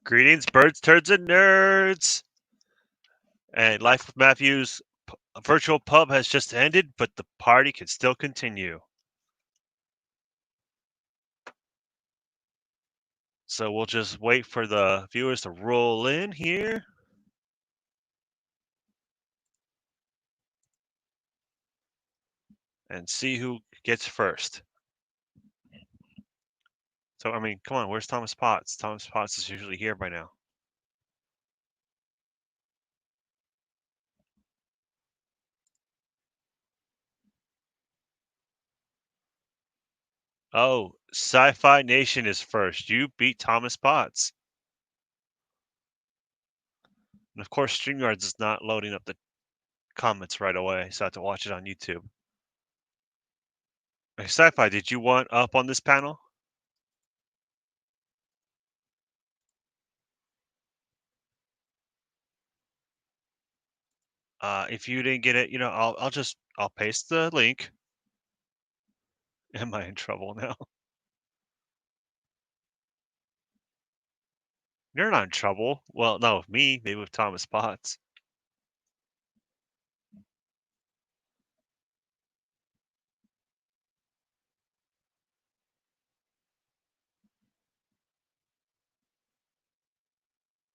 Greetings, birds, turds, and nerds. And Life with Matthews virtual pub has just ended, but the party can still continue. So we'll just wait for the viewers to roll in here. And see who gets first. So, I mean, come on, where's Thomas Potts? Thomas Potts is usually here by now. Oh, Sci-Fi Nation is first. You beat Thomas Potts. And of course, StreamYards is not loading up the comments right away, so I have to watch it on YouTube. Hey, Sci-Fi, did you want up on this panel? If you didn't get it, I'll paste the link. Am I in trouble now? You're not in trouble. Well, no, with me, maybe with Thomas Potts.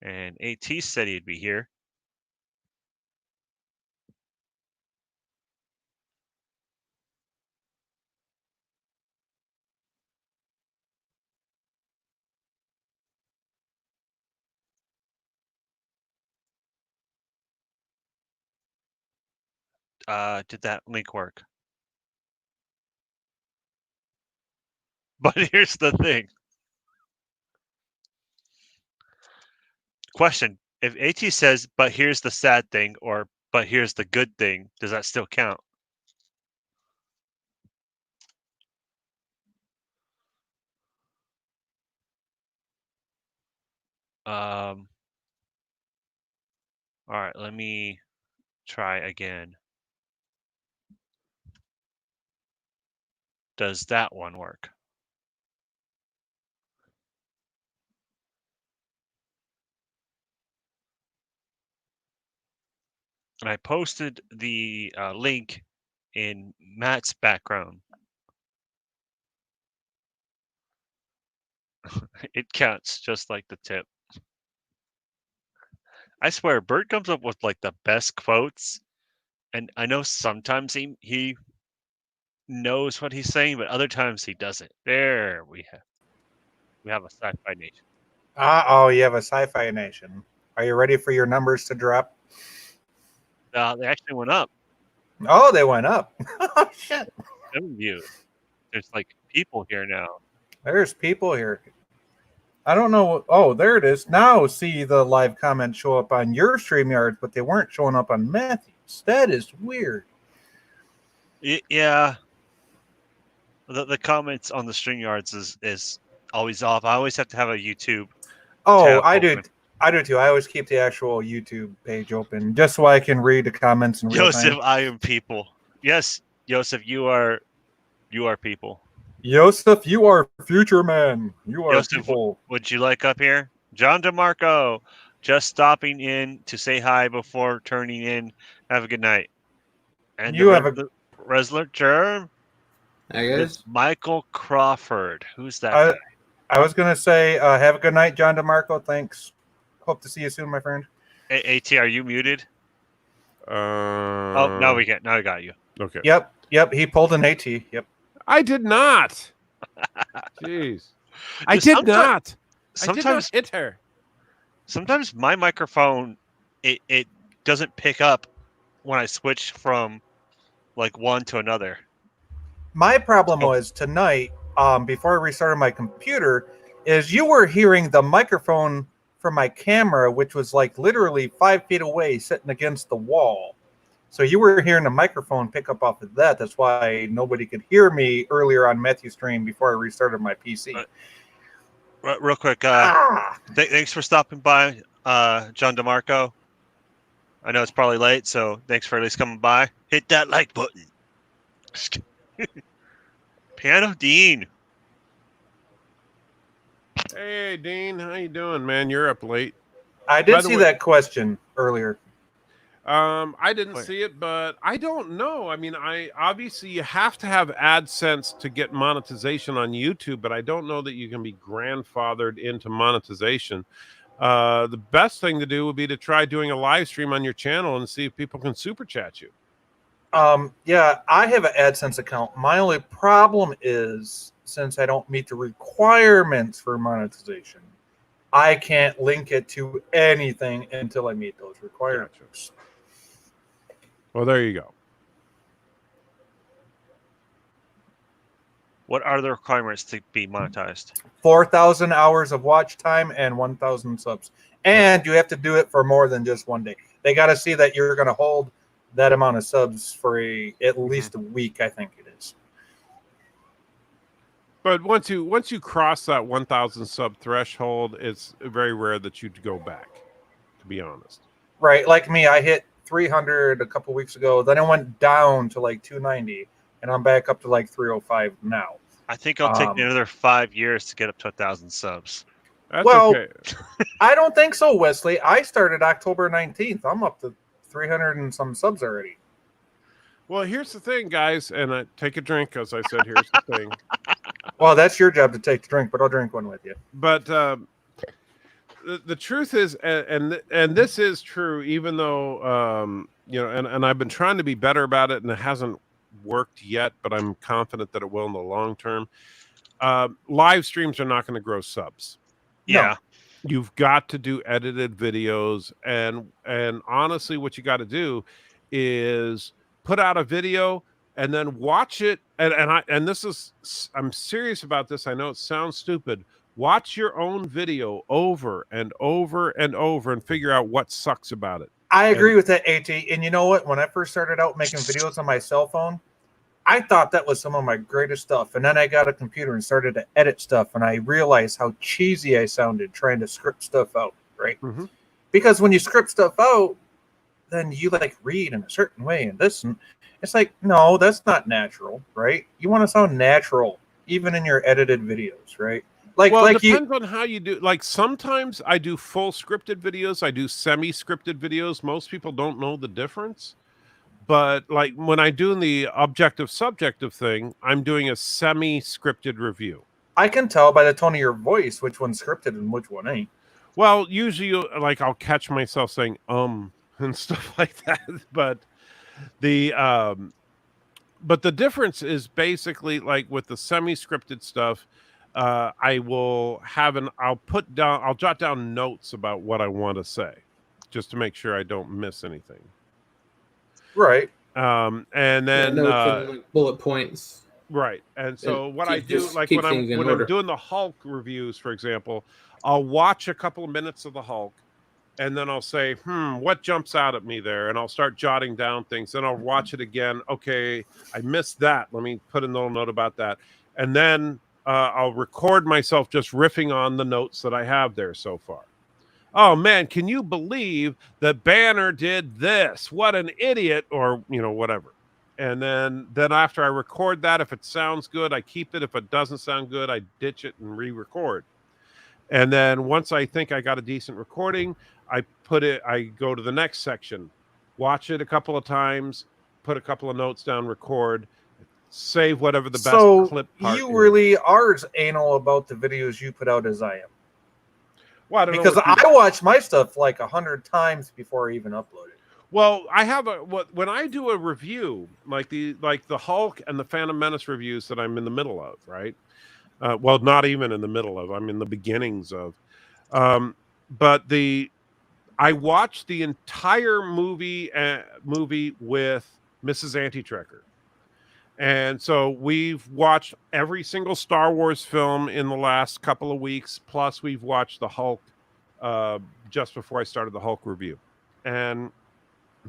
And AT said he'd be here. Did that link work? But here's the thing. Question. If AT says, but here's the sad thing, or but here's the good thing, does that still count? All right, let me try again. Does that one work? And I posted the link in Matt's background. It counts just like the tip. I swear, Bert comes up with like the best quotes, and I know sometimes he knows what he's saying, but other times he doesn't. There we have a Sci-Fi Nation. Oh, you have a Sci-Fi Nation. Are you ready for your numbers to drop? They actually went up. Oh, they went up. Oh, shit. 7 views. There's like people here now. There's people here. I don't know. Oh, there it is. Now see the live comments show up on your StreamYard, but they weren't showing up on Matthew's. That is weird. Yeah. The comments on the StreamYards is always off. I always have to have a YouTube. Oh, Tab I open. do. I do too. I always keep the actual YouTube page open just so I can read the comments in real Joseph, time. I am people. Yes, Joseph, you are people. Joseph, you are future man. You are Joseph, people. would you like up here? John DeMarco, just stopping in to say hi before turning in. Have a good night. And You have a. the Resler Germ Hi is guys. Michael Crawford. Who's that I, guy? I was gonna say, have a good night, John DeMarco. Thanks. Hope to see you soon, my friend. AT, are you muted? Oh, now we got you. Okay. Yep. He pulled an AT. Yep. I did not. Jeez. I did not. I did not hit her. Sometimes my microphone it doesn't pick up when I switch from like one to another. My problem was tonight, before I restarted my computer, is you were hearing the microphone from my camera, which was like literally 5 feet away, sitting against the wall. So you were hearing the microphone pick up off of that. That's why nobody could hear me earlier on Matthew's stream before I restarted my PC. Real quick, thanks for stopping by, John DeMarco. I know it's probably late, so thanks for at least coming by. Hit that like button. Piano Dean. Hey, Dean, how you doing, man? You're up late. I did see that question earlier. I didn't see it, but I don't know. I mean, obviously you have to have AdSense to get monetization on YouTube, but I don't know that you can be grandfathered into monetization. The best thing to do would be to try doing a live stream on your channel and see if people can super chat you. Yeah, I have an AdSense account. My only problem is, since I don't meet the requirements for monetization, I can't link it to anything until I meet those requirements. Gotcha. Well, there you go. What are the requirements to be monetized? 4,000 hours of watch time and 1,000 subs. And you have to do it for more than just one day. They got to see that you're going to hold that amount of subs for at least a week, I think it is. But once you cross that 1,000 sub threshold, it's very rare that you'd go back, to be honest. Right. Like me, I hit 300 a couple weeks ago. Then I went down to like 290, and I'm back up to like 305 now. I think I'll take another 5 years to get up to 1,000 subs. That's okay. I don't think so, Wesley. I started October 19th. I'm up to 300 and some subs already. Well, here's the thing, guys, and take a drink, as I said. Here's the thing. Well, that's your job to take the drink, but I'll drink one with you. But the truth is, and this is true, even though and I've been trying to be better about it, and it hasn't worked yet, but I'm confident that it will in the long term. Live streams are not going to grow subs. Yeah. No. You've got to do edited videos, and honestly, what you got to do is put out a video and then watch it. And this is, I'm serious about this. I know it sounds stupid. Watch your own video over and over and over and figure out what sucks about it. I agree with that, AT. And you know what? When I first started out making videos on my cell phone, I thought that was some of my greatest stuff. And then I got a computer and started to edit stuff. And I realized how cheesy I sounded trying to script stuff out, right? Mm-hmm. Because when you script stuff out, then you like read in a certain way and this. And it's like, no, that's not natural, right? You want to sound natural, even in your edited videos, right? Well, it depends on how you do. Like sometimes I do full scripted videos. I do semi-scripted videos. Most people don't know the difference. But like when I do the objective subjective thing, I'm doing a semi-scripted review. I can tell by the tone of your voice which one's scripted and which one ain't. Well, usually like I'll catch myself saying and stuff like that. But the difference is basically like with the semi-scripted stuff, I'll jot down notes about what I want to say just to make sure I don't miss anything. Right. And then like bullet points. Right. And so what I do, like when I'm doing the Hulk reviews, for example, I'll watch a couple of minutes of the Hulk and then I'll say, what jumps out at me there? And I'll start jotting down things. Then I'll watch it again. Okay, I missed that. Let me put a little note about that. And then I'll record myself just riffing on the notes that I have there so far. Oh man, can you believe that Banner did this? What an idiot, or whatever. And then after I record that, if it sounds good, I keep it. If it doesn't sound good, I ditch it and re-record. And then once I think I got a decent recording, I go to the next section, watch it a couple of times, put a couple of notes down, record, save whatever the best clip part you really are as anal about the videos you put out as I am. Well, I don't because know I watch my stuff like 100 times before I even upload it. Well, I have when I do a review like the Hulk and the Phantom Menace reviews that I'm in the middle of, right? Well, not even in the middle of. I'm in the beginnings of. But I watched the entire movie with Mrs. Antitrekker. And so we've watched every single Star Wars film in the last couple of weeks. Plus, we've watched the Hulk just before I started the Hulk review. And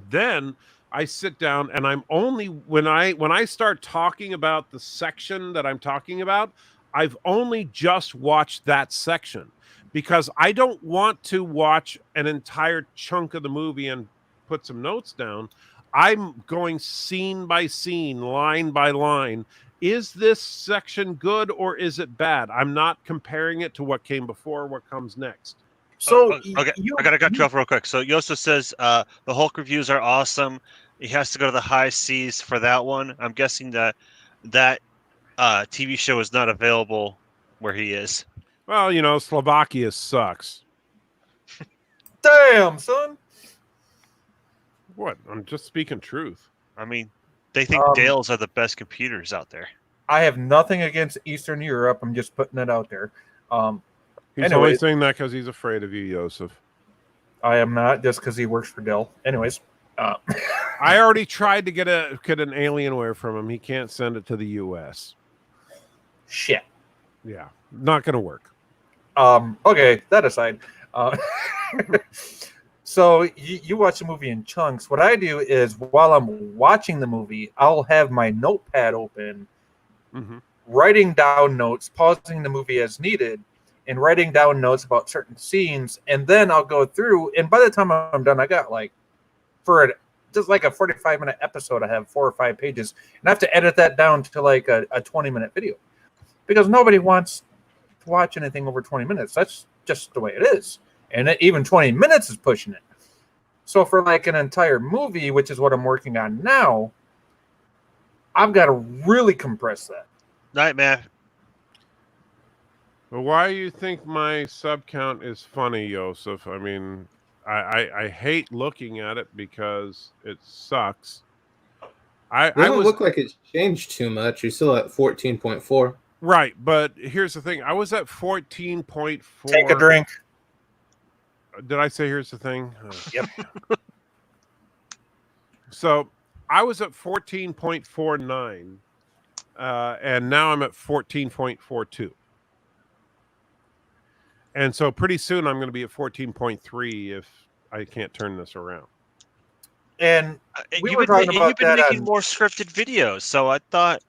then I sit down and I'm only when I start talking about the section that I'm talking about, I've only just watched that section because I don't want to watch an entire chunk of the movie and put some notes down. I'm going scene by scene, line by line, is this section good or is it bad? I'm not comparing it to what came before, what comes next. So okay, I gotta cut you off real quick. So Yosef says the Hulk reviews are awesome. He has to go to the high seas for that one. I'm guessing that TV show is not available where he is. Well, you know, Slovakia sucks. Damn, son. What? I'm just speaking truth. I mean, they think Dale's are the best computers out there. I have nothing against Eastern Europe. I'm just putting it out there. He's only saying that because he's afraid of you, Yosef. I am not, just because he works for Dell. Anyways. I already tried to get an Alienware from him. He can't send it to the U.S. Shit. Yeah, not going to work. Okay, that aside. So you watch the movie in chunks. What I do is while I'm watching the movie, I'll have my notepad open, writing down notes, pausing the movie as needed, and writing down notes about certain scenes. And then I'll go through, and by the time I'm done, I got just like a 45-minute episode, I have 4 or 5 pages, and I have to edit that down to like a 20-minute video, because nobody wants to watch anything over 20 minutes. That's just the way it is. And even 20 minutes is pushing it. So for like an entire movie, which is what I'm working on now, I've got to really compress that. Nightmare. But why do you think my sub count is funny, Yosef? I mean, I hate looking at it because it sucks. It doesn't look like it's changed too much. You're still at 14.4. Right, but here's the thing. I was at 14.4. Take a drink. Did I say here's the thing? Yep. So I was at 14.49, and now I'm at 14.42. And so pretty soon I'm going to be at 14.3 if I can't turn this around. And you've been making more scripted videos, so I thought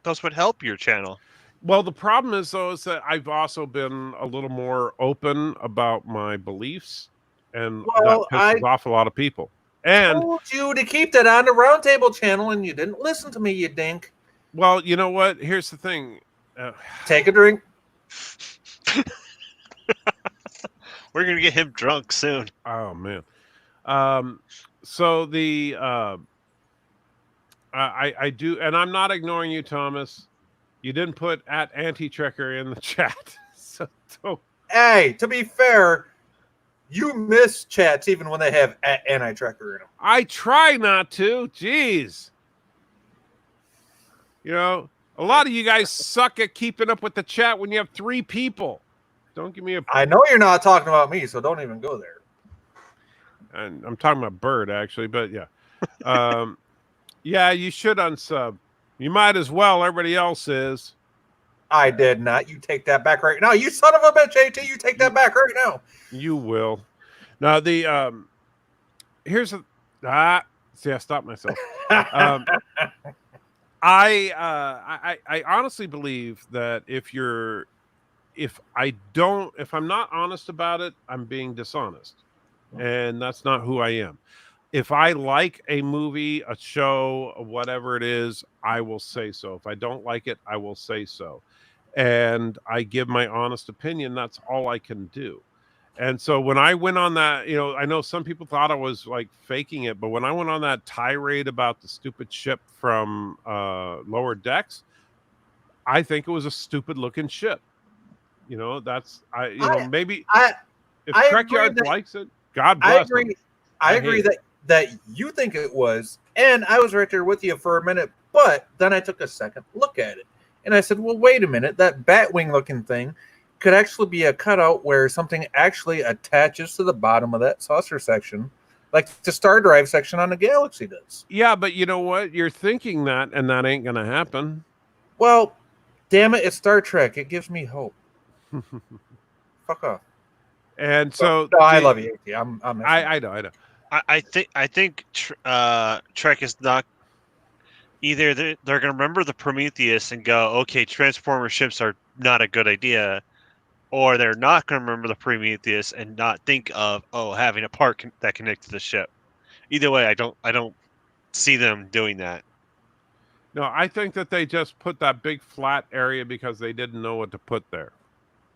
those would help your channel. Well, the problem is, though, is that I've also been a little more open about my beliefs, and that pisses off a lot of people. And told you to keep that on the Roundtable channel, and you didn't listen to me, you dink. Well, you know what? Here's the thing. Take a drink. We're going to get him drunk soon. Oh, man. So the I do, and I'm not ignoring you, Thomas. You didn't put @anti-trekker in the chat. So hey, to be fair, you miss chats even when they have @anti-trekker in them. I try not to. Jeez. You know, a lot of you guys suck at keeping up with the chat when you have 3 people. Don't give me a... I know you're not talking about me, so don't even go there. And I'm talking about Bird, actually, but yeah. Yeah, you should unsub. You might as well. Everybody else is. I did not. You take that back right now. You son of a bitch, AT. You take that back right now. You will. Now, the... here's a... see, I stopped myself. I honestly believe that if I'm not honest about it, I'm being dishonest. And that's not who I am. If I like a movie, a show, whatever it is, I will say so. If I don't like it, I will say so. And I give my honest opinion. That's all I can do. And so when I went on that, you know, I know some people thought I was like faking it, but when I went on that tirade about the stupid ship from Lower Decks, I think it was a stupid looking ship. You know, maybe if Trek Yard likes it, God bless them. I agree that you think it was, and I was right there with you for a minute, but then I took a second look at it, and I said, well, wait a minute, that Batwing looking thing could actually be a cutout where something actually attaches to the bottom of that saucer section, like the Star Drive section on the Galaxy does. Yeah, but you know what? You're thinking that, and that ain't going to happen. Well, damn it, it's Star Trek. It gives me hope. Fuck off. And so... No, I love you, AT. I know. I think Trek is not either. They're going to remember the Prometheus and go, okay, Transformer ships are not a good idea, or they're not going to remember the Prometheus and not think of having a part that connects to the ship. Either way, I don't see them doing that. No, I think that they just put that big flat area because they didn't know what to put there.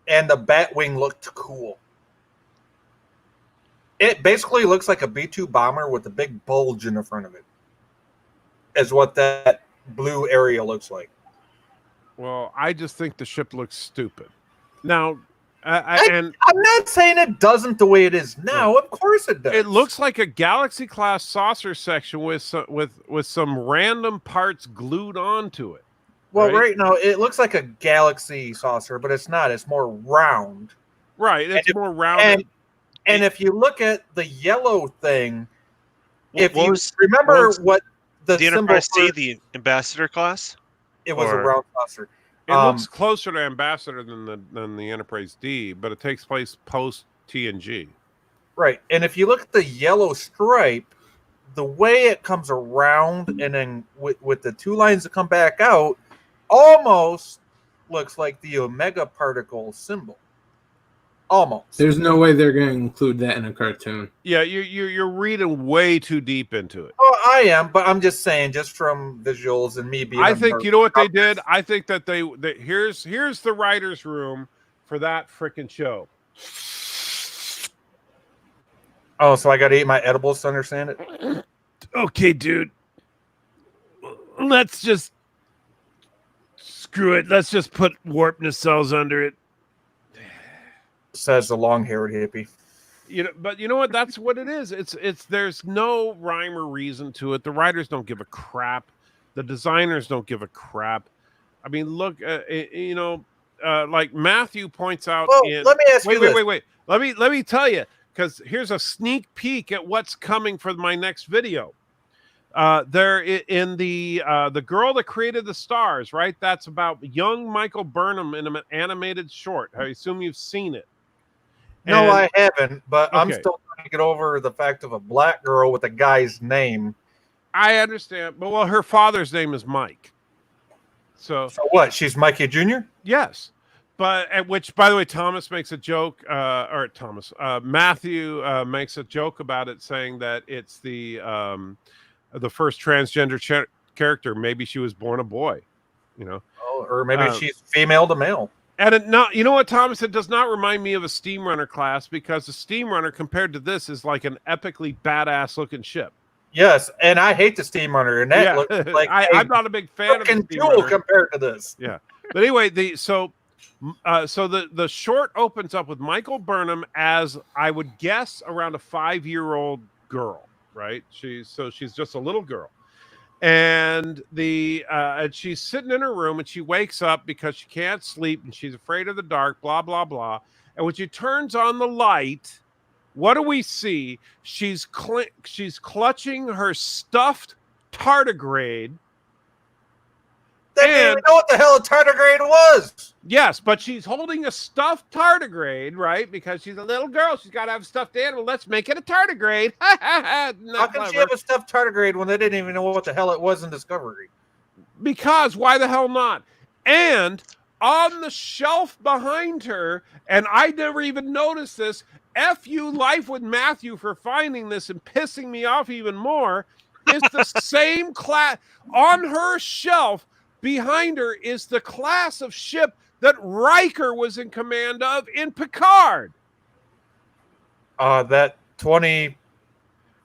And the Batwing looked cool. It basically looks like a B-2 bomber with a big bulge in the front of it. Is what that blue area looks like. Well, I just think the ship looks stupid. Now, I'm not saying it doesn't the way it is now. Of course it does. It looks like a Galaxy class saucer section with some random parts glued onto it. Well, right now it looks like a Galaxy saucer, but it's not. It's more round. Right, it's more round. And if you look at the yellow thing, if you remember what the Enterprise C, the Ambassador class, it was a round saucer. It looks closer to Ambassador than the Enterprise D, but it takes place post TNG. Right, and if you look at the yellow stripe, the way it comes around and then with the two lines that come back out, almost looks like the Omega particle symbol. Almost. There's no way they're going to include that in a cartoon. Yeah, you're reading way too deep into it. Oh, I am, but I'm just saying, just from visuals and me being. I think you know what they did. I think that they here's the writers' room for that freaking show. Oh, so I got to eat my edibles to understand it. Okay, dude. Let's just screw it. Let's just put warp nacelles under it. Says the long-haired hippie. But you know what? That's what it is. It's there's no rhyme or reason to it. The writers don't give a crap. The designers don't give a crap. I mean, look, like Matthew points out. Well, let me ask you this. Wait. Let me tell you, because here's a sneak peek at what's coming for my next video. There in the girl that created the stars, right? That's about young Michael Burnham in an animated short. I assume you've seen it. No, I haven't, but okay. I'm still trying to get over the fact of a black girl with a guy's name. I understand, but her father's name is Mike. So what? She's Mikey Jr.? Yes. But at which, by the way, Thomas makes a joke, Matthew makes a joke about it, saying that it's the first transgender character. Maybe she was born a boy, Oh, or maybe she's female to male. And you know what, Thomas? It does not remind me of a Steam Runner class, because the Steam Runner compared to this is like an epically badass looking ship. Yes, and I hate the Steam Runner, and that looks like I'm not a big fan of the Steam Runner compared to this. Yeah, but anyway, the short opens up with Michael Burnham as, I would guess, around a 5-year-old girl, right? She's just a little girl. And and she's sitting in her room, and she wakes up because she can't sleep and she's afraid of the dark, blah, blah, blah. And when she turns on the light, what do we see? She's clutching her stuffed tardigrade. They didn't even know what the hell a tardigrade was. Yes, but she's holding a stuffed tardigrade, right? Because she's a little girl. She's got to have a stuffed animal. Let's make it a tardigrade. How can she have a stuffed tardigrade when they didn't even know what the hell it was in Discovery? Because why the hell not? And on the shelf behind her, and I never even noticed this, F you life with Matthew for finding this and pissing me off even more, is the same class on her shelf. Behind her is the class of ship that Riker was in command of in Picard. That 24th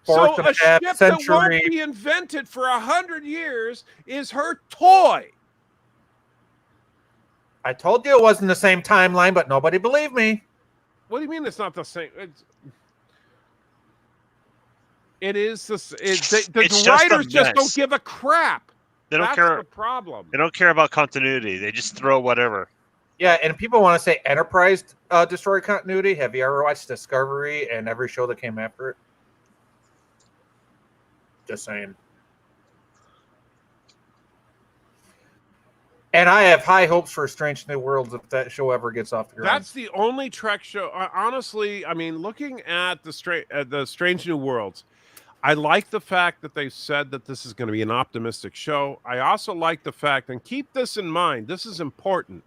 so of a ship century. That won't be invented for 100 years is her toy. I told you it wasn't the same timeline, but nobody believed me. What do you mean it's not the same? It is. The writers just don't give a crap. They don't care. The problem. They don't care about continuity. They just throw whatever. Yeah, and people want to say Enterprise destroyed continuity. Have you ever watched Discovery and every show that came after it? Just saying. And I have high hopes for Strange New Worlds if that show ever gets off the ground. That's the only Trek show. Honestly, I mean, looking at the Strange New Worlds, I like the fact that they said that this is going to be an optimistic show. I also like the fact, and keep this in mind, this is important.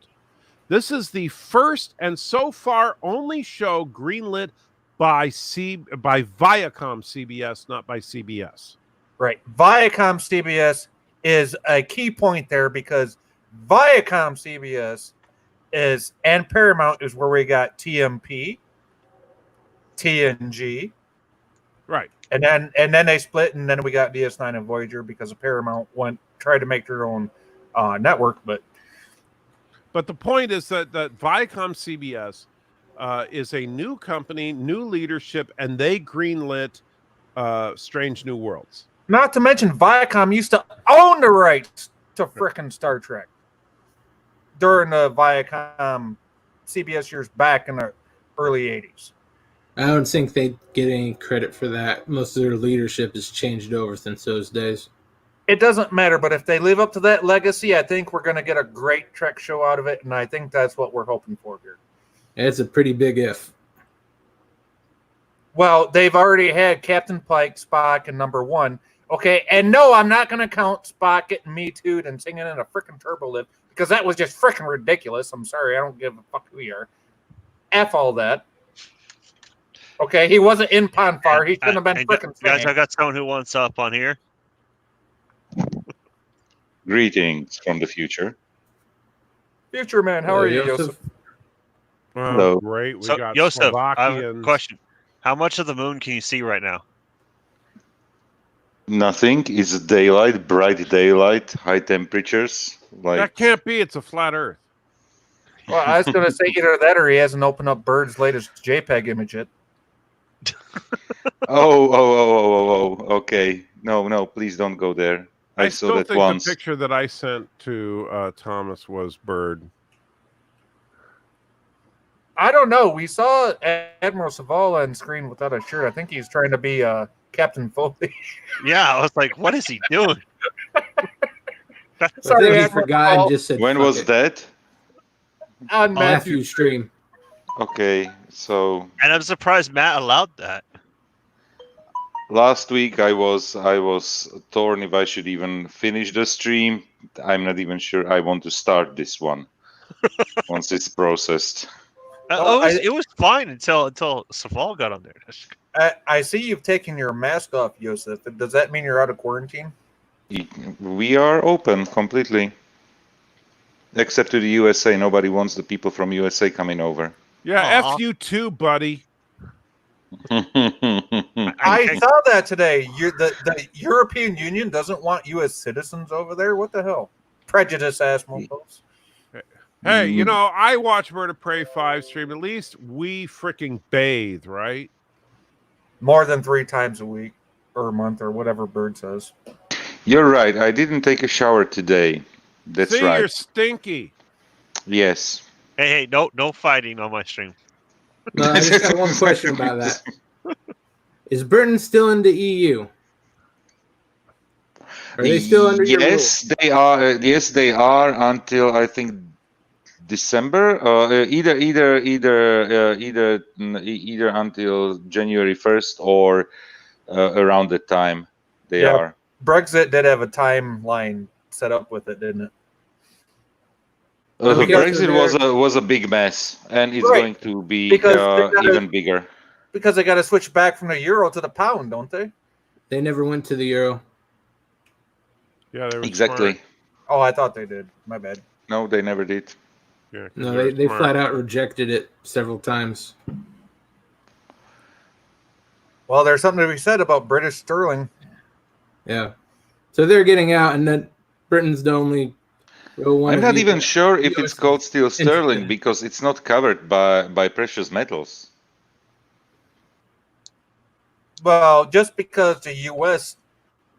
This is the first and so far only show greenlit by Viacom CBS, not by CBS. Right. Viacom CBS is a key point there because Viacom CBS and Paramount is where we got TMP, TNG, right, and then they split, and then we got DS9 and Voyager because of Paramount tried to make their own network, but the point is that Viacom CBS is a new company, new leadership, and they greenlit Strange New Worlds. Not to mention Viacom used to own the rights to frickin' Star Trek during the Viacom CBS years back in the early 80s. I don't think they get any credit for that. Most of their leadership has changed over since those days. It doesn't matter, but if they live up to that legacy, I think we're going to get a great Trek show out of it, and I think that's what we're hoping for here. It's a pretty big if. Well, they've already had Captain Pike, Spock, and number 1. Okay, and no, I'm not going to count Spock getting Me Too'd and singing in a frickin' turbo lift because that was just frickin' ridiculous. I'm sorry, I don't give a fuck who you are. F all that. Okay, he wasn't in Ponfar. He shouldn't have been frickin' Guys, I got someone who wants up on here. Greetings from the future. Future man, how are you, Joseph? Hello. Great. We got Joseph, I have a Slovakians. question. How much of the moon can you see right now? Nothing. It's daylight, bright daylight, high temperatures. That can't be. It's a flat Earth. Well, I was going to say either that or he hasn't opened up Bird's latest JPEG image yet. Oh. Okay. No, please don't go there. I saw still that think once. the picture that I sent to Thomas was Bird. I don't know. We saw Admiral Savala on screen without a shirt. I think he's trying to be Captain Foley. Yeah, I was like, what is he doing? Sorry, he forgot and just said. When was that? On Matthew's stream. Okay, so. And I'm surprised Matt allowed that. Last week I was torn if I should even finish the stream. I'm not even sure I want to start this one once it's processed. It was fine until Saval got on there. I see you've taken your mask off, Joseph. Does that mean you're out of quarantine? We are open completely. Except to the USA. Nobody wants the people from USA coming over. Yeah, F you too, buddy. I saw that today. The European Union doesn't want U.S. citizens over there. What the hell? Prejudice ass mofos. Hey, you know, I watch Bird of Prey 5 stream. At least we freaking bathe, right? More than 3 times a week or a month or whatever Bird says. You're right. I didn't take a shower today. That's See, right. You're stinky. Yes. Hey, no fighting on my stream. No, I just got one question about that. Is Britain still in the EU? Are they still under your rule? They are. Yes, they are until I think December. Either until January 1st or around the time they are. Brexit did have a timeline set up with it, didn't it? Brexit was a big mess, and it's going to be even bigger. Because they got to switch back from the euro to the pound, don't they? They never went to the euro. Yeah, they were exactly. Smart. Oh, I thought they did. My bad. No, they never did. Yeah, no, they flat out rejected it several times. Well, there's something to be said about British sterling. Yeah. So they're getting out, and then Britain's the only real one. I'm not even sure if it's called still sterling because it's not covered by precious metals. Well, just because the U.S.,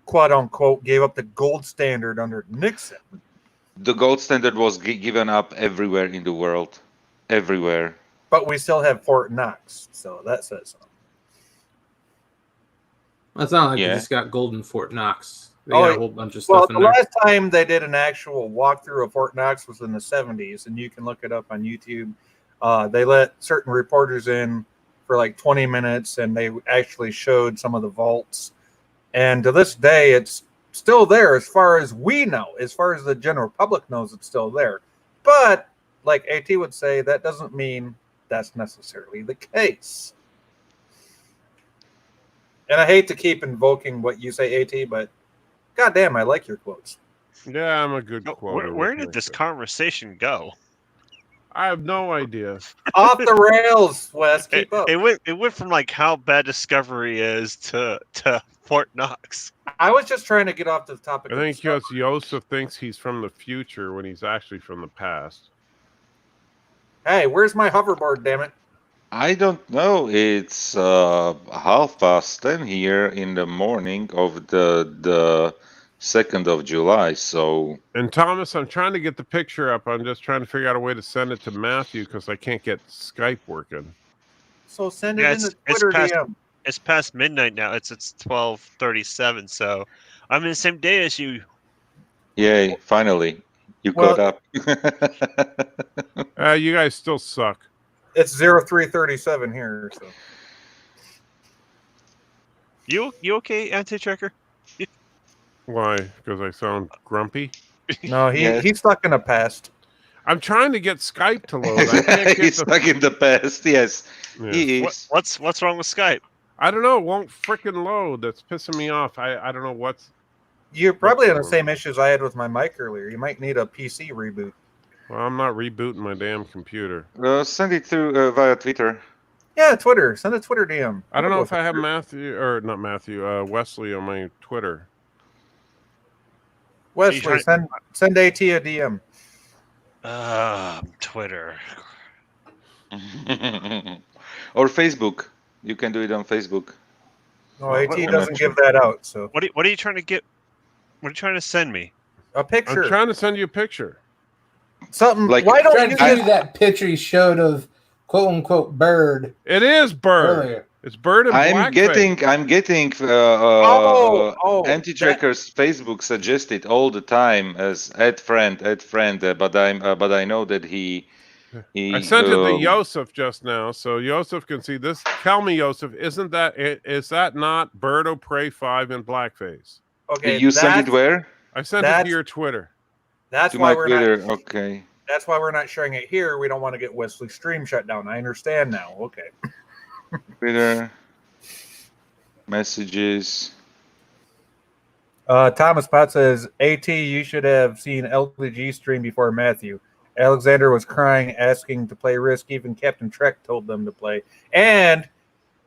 quote unquote, gave up the gold standard under Nixon. The gold standard was given up everywhere in the world. Everywhere. But we still have Fort Knox, so that says something. Well, it's not like they just got gold in Fort Knox. They got a whole bunch of stuff in there. Well, the last time they did an actual walkthrough of Fort Knox was in the 70s, and you can look it up on YouTube. They let certain reporters in for like 20 minutes, and they actually showed some of the vaults. And to this day, it's still there as far as we know. As far as the general public knows, it's still there. But, like AT would say, that doesn't mean that's necessarily the case. And I hate to keep invoking what you say, AT, but goddamn, I like your quotes. Yeah, I'm a good quoter. Where did this conversation go? I have no idea. Off the rails, Wes. Keep up. It went from like how bad Discovery is to Fort Knox. I was just trying to get off the topic. I think because Yosef thinks he's from the future when he's actually from the past. Hey, where's my hoverboard? Damn it! I don't know. It's 10:30 here in the morning of the 2nd of July. So. And Thomas, I'm trying to get the picture up. I'm just trying to figure out a way to send it to Matthew because I can't get Skype working. So send it in the Twitter DM. It's past midnight now. It's 12:37. So I'm in the same day as you. Yay! Finally, you caught up. You guys still suck. It's 0337 here. So. You okay, Anti-Tracker? Why? Because I sound grumpy? No, he's stuck in the past. I'm trying to get Skype to load. I can't get He's stuck in the past. Yes, yeah. He is. What's wrong with Skype? I don't know. It won't freaking load. That's pissing me off. I don't know what's. You're probably on the same issues I had with my mic earlier. You might need a PC reboot. Well, I'm not rebooting my damn computer. Send it through via Twitter. Yeah, Twitter. Send a Twitter DM. I don't know if I have Wesley on my Twitter. Wesley, send AT a DM. Twitter. Or Facebook. You can do it on Facebook. No, AT doesn't give that out. So what are you trying to get? What are you trying to send me? A picture. I'm trying to send you a picture. Something like. Why don't you do that picture he showed of quote unquote Bird? It is Bird. Earlier. It's Bird and blackface. I'm getting Anti-Tracker's Facebook suggested all the time as add friend, but I know that he I sent it to Yosef just now, so Yosef can see this. Tell me, Yosef, is that not Bird of Prey 5 in blackface? Okay, you sent it where? I sent it to your Twitter. That's to why my Twitter. Okay. That's why we're not sharing it here. We don't want to get Wesley's stream shut down. I understand now. Okay. Twitter messages. Thomas Potts says, AT, you should have seen LTG stream before Matthew. Alexander was crying, asking to play Risk. Even Captain Trek told them to play. And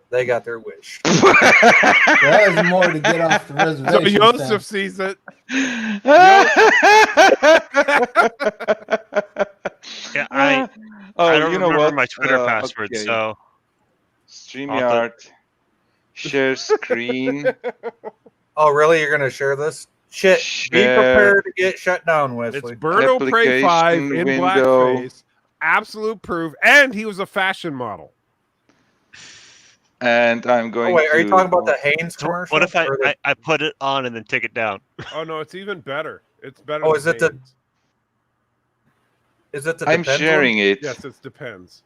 they got their wish. That was more to get off the reservation. So Yosef sees it. Yeah, I don't remember my Twitter password, okay. So StreamYard share screen. Oh, really? You're going to share this? Shit. Be prepared to get shut down, Wesley. It's Bird of Prey 5 in blackface. Absolute proof. And he was a fashion model. And I'm going are you talking about the Hanes commercial? What if I put it on and then take it down? Oh, no, it's even better. It's better than is it Hanes. Is it the I'm sharing one? it. Yes, it depends.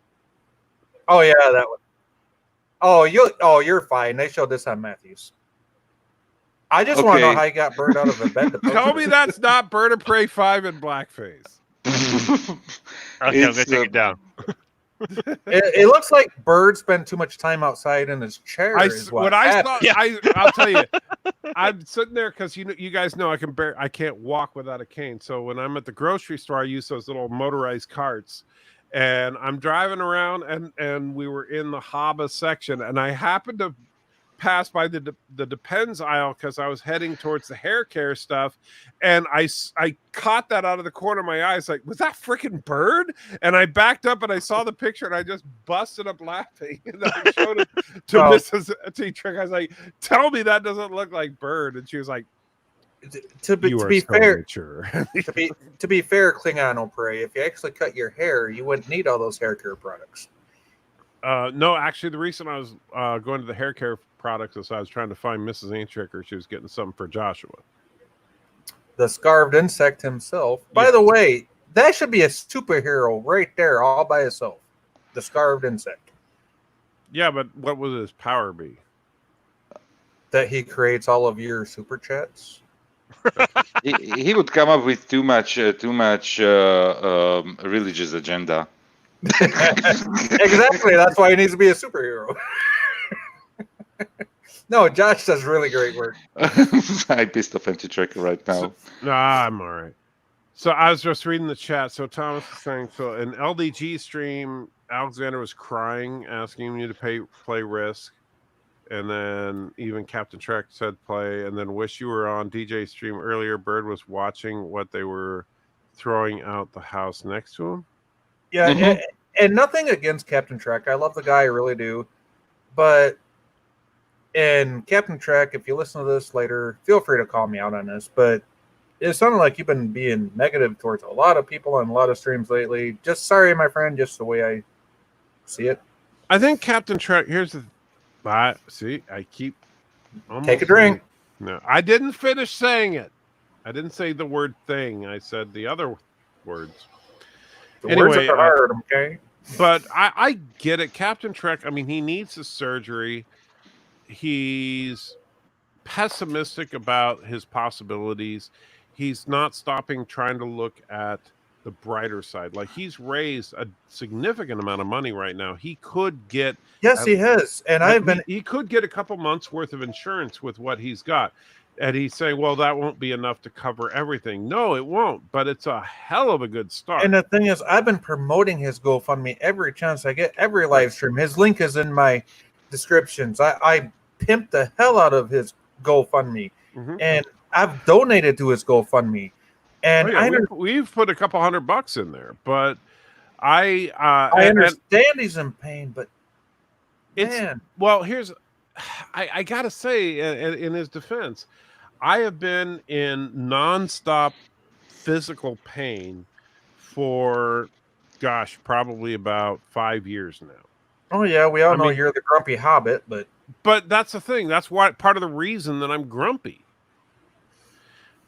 Oh, yeah, that one. You're fine. They showed this on Matthews. I just want to know how you got burned out of a bed. Tell me that's not Bird of Prey 5 in blackface. Okay, I'm going to take it down. It looks like Bird spent too much time outside in his chair. I'll tell you, I'm sitting there because you guys know I can't walk without a cane. So when I'm at the grocery store, I use those little motorized carts, and I'm driving around, and we were in the Haba section, and I happened to pass by the Depends aisle because I was heading towards the hair care stuff, and I caught that out of the corner of my eyes, like, was that freaking Bird? And I backed up and I saw the picture and I just busted up laughing, and I showed it to Mrs. T-Trick. I was like, tell me that doesn't look like Bird, and she was like, to be fair, to be fair, Klingon O'Prey, if you actually cut your hair, you wouldn't need all those hair care products. No, actually, the reason I was going to the hair care products is I was trying to find Mrs. Aintricker. She was getting something for Joshua. The Scarved Insect himself. By the way, that should be a superhero right there all by itself. The Scarved Insect. Yeah, but what would his power be? That he creates all of your super chats? he would come up with too much religious agenda. Exactly. That's why he needs to be a superhero. No, Josh does really great work. I pissed off Anti-Tracker right now. I'm all right. So I was just reading the chat. So Thomas is saying, so in LDG stream, Alexander was crying, asking you to play Risk. And then even Captain Trek said play. And then wish you were on DJ stream earlier. Bird was watching what they were throwing out the house next to him. Yeah, and nothing against Captain Trek. I love the guy, I really do. But in Captain Trek, if you listen to this later, feel free to call me out on this. But it sounded like you've been being negative towards a lot of people on a lot of streams lately. Just sorry, my friend, just the way I see it. I think Captain Trek, here's the... see, I keep... Take a drink. No, I didn't finish saying it. I didn't say the word thing. I said the other words. The words are hard, okay? But I get it. Captain Trek, I mean, he needs the surgery. He's pessimistic about his possibilities. He's not stopping trying to look at the brighter side. Like, he's raised a significant amount of money right now. He could get... Yes, he has. And he could get a couple months worth of insurance with what he's got. And he's saying, well, that won't be enough to cover everything. No, it won't. But it's a hell of a good start. And the thing is, I've been promoting his GoFundMe every chance I get, every live stream. His link is in my descriptions. I pimp the hell out of his GoFundMe. And I've donated to his GoFundMe. And we've put a couple $100 in there. But I understand he's in pain, but man. Well, I got to say, in his defense, I have been in nonstop physical pain for, gosh, probably about 5 years now. Oh, yeah, we all know you're the grumpy hobbit, but... But that's the thing. That's why part of the reason that I'm grumpy.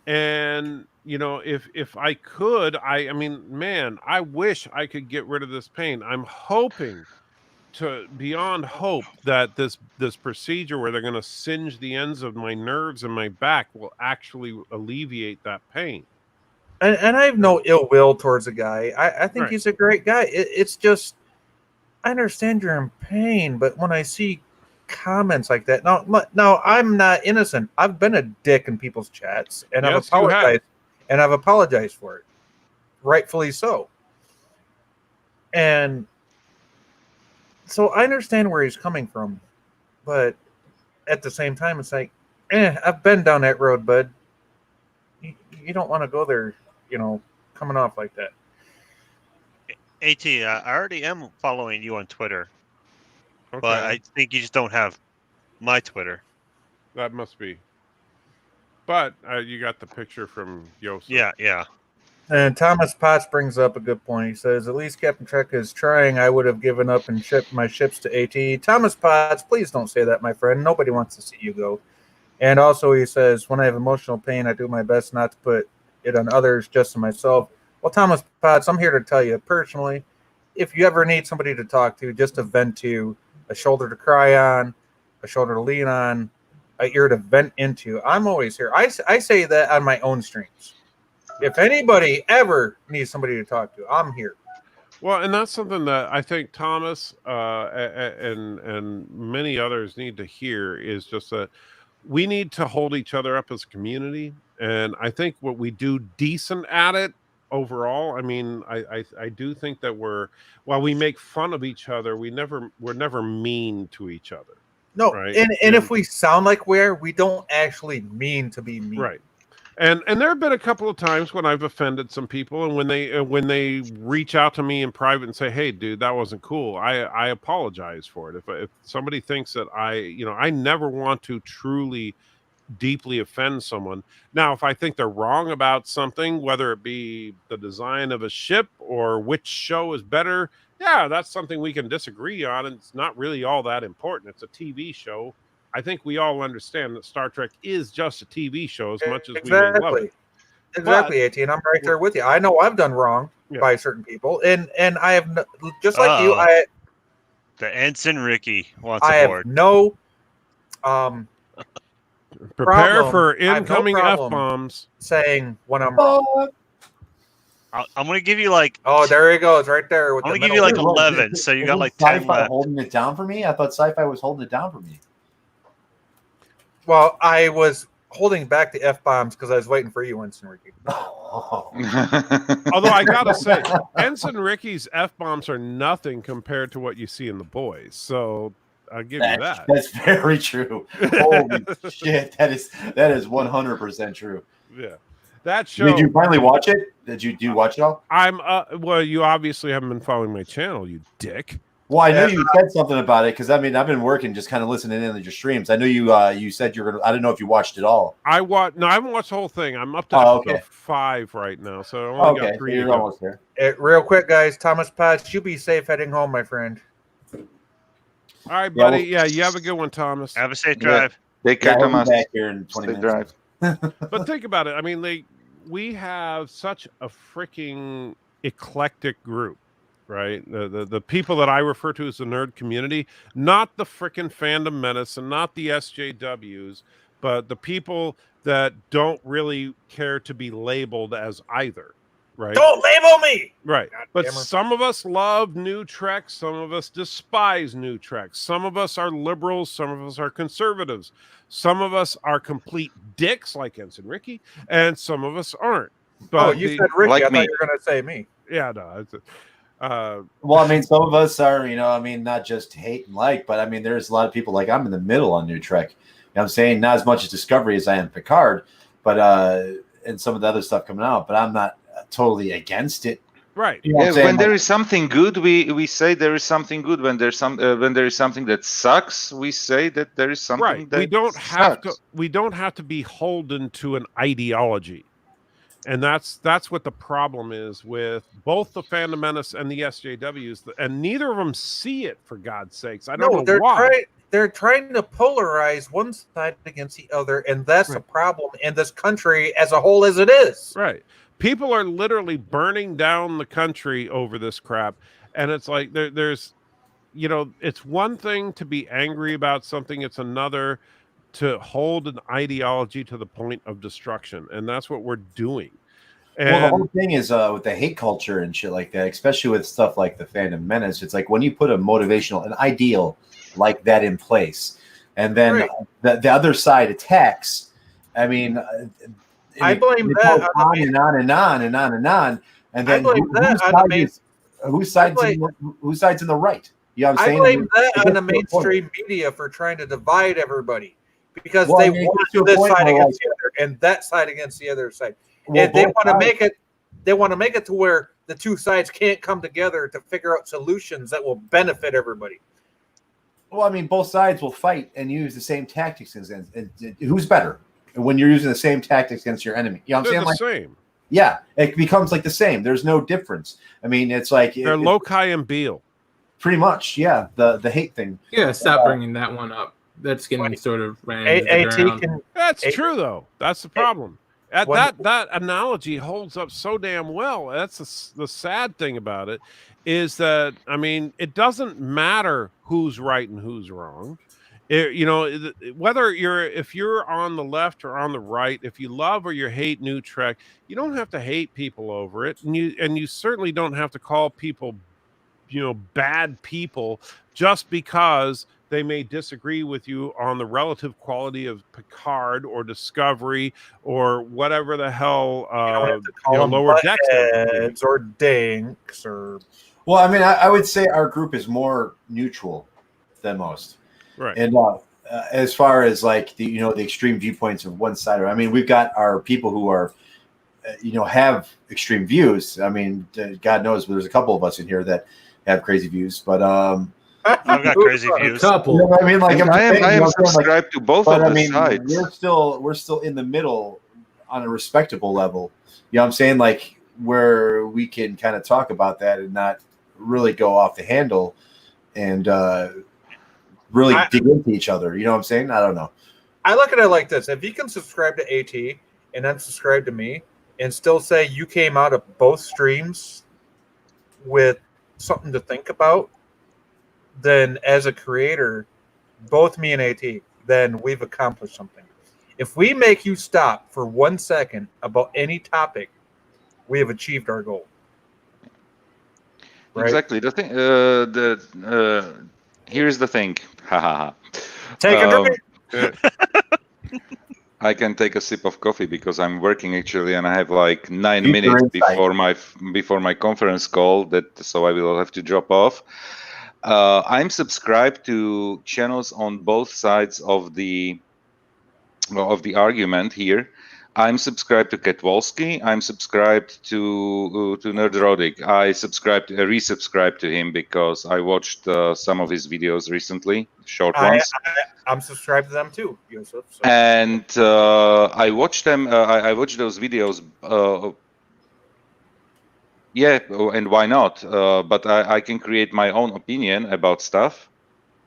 And, you know, if I could, I mean, man, I wish I could get rid of this pain. I'm hoping... beyond hope that this procedure where they're going to singe the ends of my nerves and my back will actually alleviate that pain. And I have no ill will towards the guy. I think he's a great guy. It's just, I understand you're in pain, but when I see comments like that, no, I'm not innocent. I've been a dick in people's chats, and I've apologized, and I've apologized for it, rightfully so. And so I understand where he's coming from, but at the same time, it's like, I've been down that road, bud. You don't want to go there, you know, coming off like that. AT, I already am following you on Twitter, but I think you just don't have my Twitter. That must be. But you got the picture from Yosef. Yeah. And Thomas Potts brings up a good point. He says, at least Captain Trek is trying. I would have given up and shipped my ships to AT. Thomas Potts, please don't say that, my friend. Nobody wants to see you go. And also he says, when I have emotional pain, I do my best not to put it on others, just on myself. Well, Thomas Potts, I'm here to tell you personally, if you ever need somebody to talk to, just to vent to, a shoulder to cry on, a shoulder to lean on, an ear to vent into, I'm always here. I say that on my own streams. If anybody ever needs somebody to talk to, I'm here. Well, and that's something that I think Thomas and many others need to hear is just that we need to hold each other up as a community. And I think what we do decent at it overall, I mean, I do think that while we make fun of each other, we're never mean to each other. No, right? and if we sound like we don't actually mean to be mean. Right. And there have been a couple of times when I've offended some people, and when they reach out to me in private and say, "Hey, dude, that wasn't cool," I apologize for it. If somebody thinks that I never want to truly deeply offend someone. Now, if I think they're wrong about something, whether it be the design of a ship or which show is better, yeah, that's something we can disagree on, and it's not really all that important. It's a TV show. I think we all understand that Star Trek is just a TV show as much as we may love it. Exactly, AT, and I'm right there with you. I know I've done wrong by certain people, and I have just like you. The Ensign Ricky wants I aboard. Have no prepare for incoming F-bombs. Saying when I'm I'm going to give you like... Oh, there he goes, right there. I'm going to give you like 11, so you got like 10 left. Holding it down for me? I thought Sci-Fi was holding it down for me. Well, I was holding back the F-bombs because I was waiting for you, Ensign Ricky. Although I gotta say, Ensign Ricky's F-bombs are nothing compared to what you see in The Boys. So I'll give you that. That's very true. Holy shit, that is 100% true. Yeah. That show. Did you finally watch it? Did you watch it all? I'm well, you obviously haven't been following my channel, you dick. Well, I know you said something about it because I mean I've been working just kind of listening in on your streams. I know you said you're gonna. I don't know if you watched it all. I haven't watched the whole thing. I'm up to episode 5 right now, so I only got 3. You're almost there. Real quick, guys. Thomas Potts, you be safe heading home, my friend. All right, buddy. Yeah, you have a good one, Thomas. Have a safe drive. Take care, Thomas. Back here in 20 minutes. But think about it. I mean, we have such a freaking eclectic group. Right, the people that I refer to as the nerd community, not the freaking fandom menace and not the SJWs, but the people that don't really care to be labeled as either. Right? Don't label me. Right, but some of us love new Trek, some of us despise new Trek, some of us are liberals, some of us are conservatives, some of us are complete dicks like Ensign Ricky, and some of us aren't. But you said Ricky. like I me. thought you were going to say me. Yeah, no. Well, I mean, some of us are, I mean, not just hate and like, but I mean, there's a lot of people like I'm in the middle on New Trek. You know what I'm saying? Not as much as Discovery as I am Picard, but and some of the other stuff coming out, but I'm not totally against it. Right. You know what I'm saying? When there is something good, we say there is something good. When there's when there is something that sucks, we say that there is something that we don't sucks. have to be beholden to an ideology. And that's what the problem is with both the Fandom Menace and the SJWs, and neither of them see it, for God's sakes. I don't know why. They're trying to polarize one side against the other, and that's a problem in this country as a whole as it is. Right. People are literally burning down the country over this crap, and it's like there's, it's one thing to be angry about something, it's another to hold an ideology to the point of destruction, and that's what we're doing. And well, the whole thing is with the hate culture and shit like that, especially with stuff like the Fandom Menace, it's like when you put an ideal like that in place, and then the other side attacks. I mean, I blame that on and on and on and on and on, and then whose side's in the right? You know what I'm saying? I blame that on the mainstream media for trying to divide everybody because they want this side against the other and that side against the other side. Well, they want to make it. They want to make it to where the two sides can't come together to figure out solutions that will benefit everybody. Well, I mean, both sides will fight and use the same tactics. And who's better when you're using the same tactics against your enemy? You know what I'm saying? They're the same. Yeah, it becomes like the same. There's no difference. I mean, it's like they're Lokai and Beale. Pretty much, yeah. The hate thing. Yeah, stop bringing that one up. That's getting sort of ran into the ground. That's true, though. That's the problem. That analogy holds up so damn well. That's the sad thing about it, is that, I mean, it doesn't matter who's right and who's wrong. Whether if you're on the left or on the right, if you love or you hate New Trek, you don't have to hate people over it, and you certainly don't have to call people, bad people just because they may disagree with you on the relative quality of Picard or Discovery or whatever the hell Lower Decks heads or dinks or. Well, I mean, I would say our group is more neutral than most. Right. And as far as like the extreme viewpoints of one side, I mean, we've got our people who are, have extreme views. I mean, God knows, there's a couple of us in here that have crazy views, but I've got crazy views. Couple. You know what I mean? Like I am subscribed to both of the sides. We're still in the middle on a respectable level. You know what I'm saying? Like where we can kind of talk about that and not really go off the handle and really dig into each other. You know what I'm saying? I don't know. I look at it like this. If you can subscribe to AT and then subscribe to me and still say you came out of both streams with something to think about, then as a creator, both me and AT, then we've accomplished something. If we make you stop for 1 second about any topic, we have achieved our goal. Right? Exactly. The thing, here's the thing. Ha ha ha. Take it from me. I can take a sip of coffee because I'm working actually, and I have like 9 minutes before my conference call. So I will have to drop off. I'm subscribed to channels on both sides of the argument here. I'm subscribed to Ketwolski. I'm subscribed to Nerdrotic. I resubscribed to him because I watched some of his videos recently, short ones. I'm subscribed to them too, Joseph. So. And I watched them. I watched those videos. Yeah, and why not? But I can create my own opinion about stuff.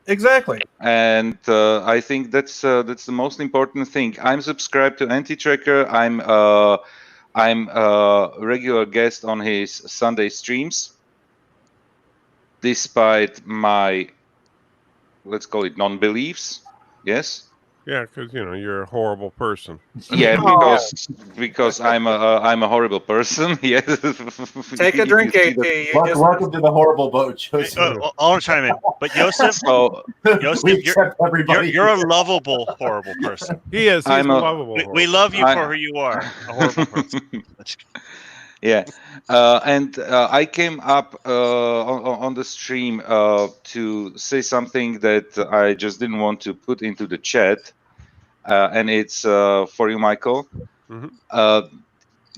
Exactly. And I think that's the most important thing. I'm subscribed to Anti-Tracker. I'm a regular guest on his Sunday streams, despite my, let's call it, non-beliefs. Yes. Yeah, because you're a horrible person. Yeah, because I'm a horrible person. Yes. Take a drink, AT. Welcome to the horrible boat, Joseph. I'll chime in. But Joseph, you're a lovable horrible person. He is. He's lovable. We love you for who you are. A horrible person. Yeah, and I came up on the stream to say something that I just didn't want to put into the chat, and it's for you, Michael. Mm-hmm.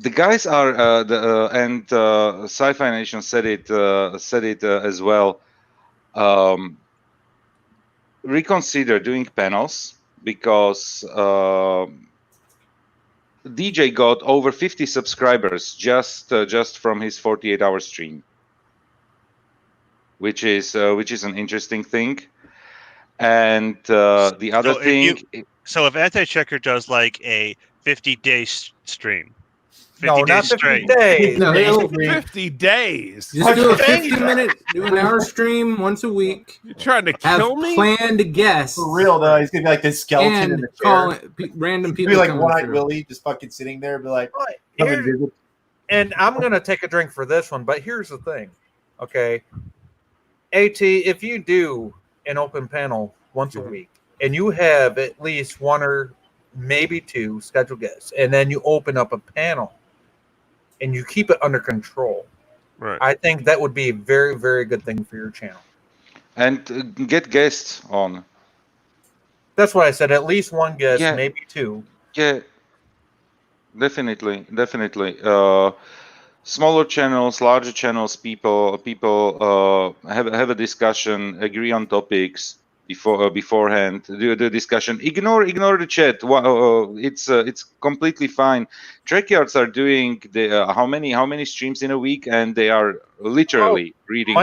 The guys are and Sci-Fi Nation said it as well. Reconsider doing panels because. DJ got over 50 subscribers just from his 48-hour stream, which is an interesting thing. And the other thing. So if Anti-Checker does like a 50-day stream. 50 no, not 50 days. No, 50 days. Just do a 50-minute, do an hour stream once a week. You're trying to kill me? Plan to guess. For real though, he's gonna be like this skeleton in the chair. Random people. Be like One-Eyed Willie, just fucking sitting there, and be like, and I'm gonna take a drink for this one, but here's the thing, okay? AT, if you do an open panel once a week, and you have at least one or maybe two scheduled guests, and then you open up a panel. And you keep it under control. Right. I think that would be a very, very good thing for your channel. And get guests on. That's what I said. At least one guest, maybe two. Yeah, definitely. Smaller channels, larger channels. People have a discussion, agree on topics beforehand. Do the discussion. Ignore the chat. It's completely fine. Trackyards are doing how many streams in a week, and they are literally reading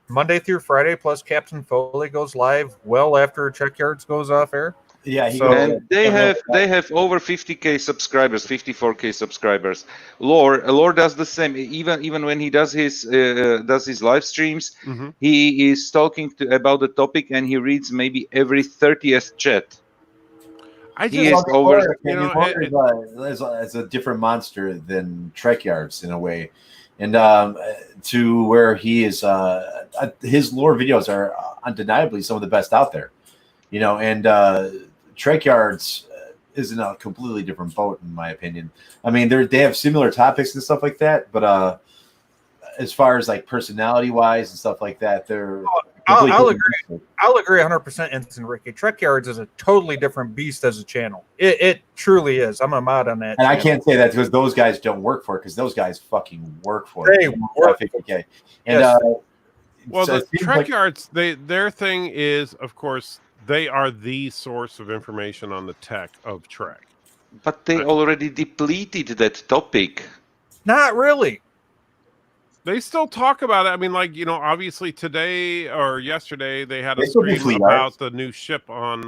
Monday through Friday. Plus Captain Foley goes live well after Trackyards goes off air. Yeah, they have over 50K subscribers, 54K subscribers. Lore does the same. Even when he does his live streams, he is talking about the topic and he reads maybe every 30th chat. Is a different monster than Trekyards in a way, and to where he is, his lore videos are undeniably some of the best out there, and Trekyards is in a completely different boat in my opinion. I mean, they have similar topics and stuff like that, but as far as like personality wise and stuff like that, they're. I'll agree. I'll agree 100%. Ensign Ricky, Trekyards is a totally different beast as a channel. It truly is. I'm a mod on that. And channel. I can't say that because those guys don't work for it, because those guys fucking work for it. They work. Okay. And well, the Trekyards, their thing is, of course, they are the source of information on the tech of Trek. But they already depleted that topic. Not really. They still talk about it. I mean, like, obviously today or yesterday they had a stream about the new ship on.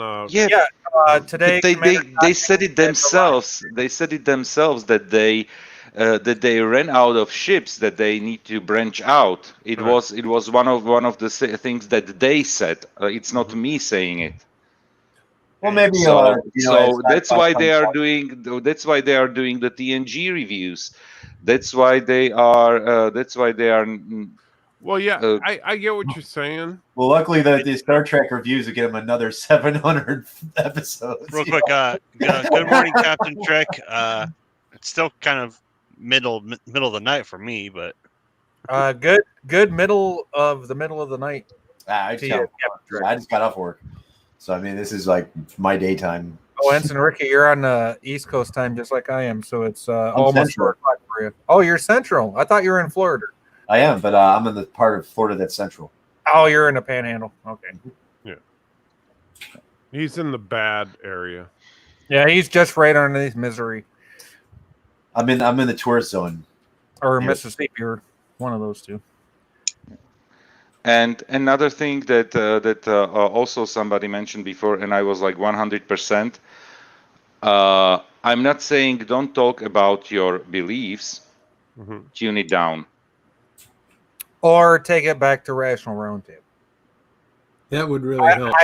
Today they said it themselves. They said it themselves that they ran out of ships, that they need to branch out. It was one of the things that they said. It's not me saying it. Well, maybe so that's why they are doing. That's why they are doing the TNG reviews. That's why they are. Well, yeah, I get what you're saying. Well, luckily the Star Trek reviews will get him another 700 episodes. Real quick, good morning, Captain Trek. It's still kind of middle of the night for me, but good middle of the night. I just got off work, so I mean this is like my daytime. Oh, Ensign Ricky, you're on East Coast time just like I am, so it's almost 4 o'clock for you. Oh, you're Central. I thought you were in Florida. I am, but I'm in the part of Florida that's central. Oh, you're in the Panhandle. Okay. Yeah. He's in the bad area. Yeah, he's just right underneath Missouri. I'm in the tourist zone. Or Mississippi, or one of those two. And another thing that also somebody mentioned before, and I was like 100%. I'm not saying don't talk about your beliefs. Tune it down. Or take it back to Rational Roundtable. That would really help.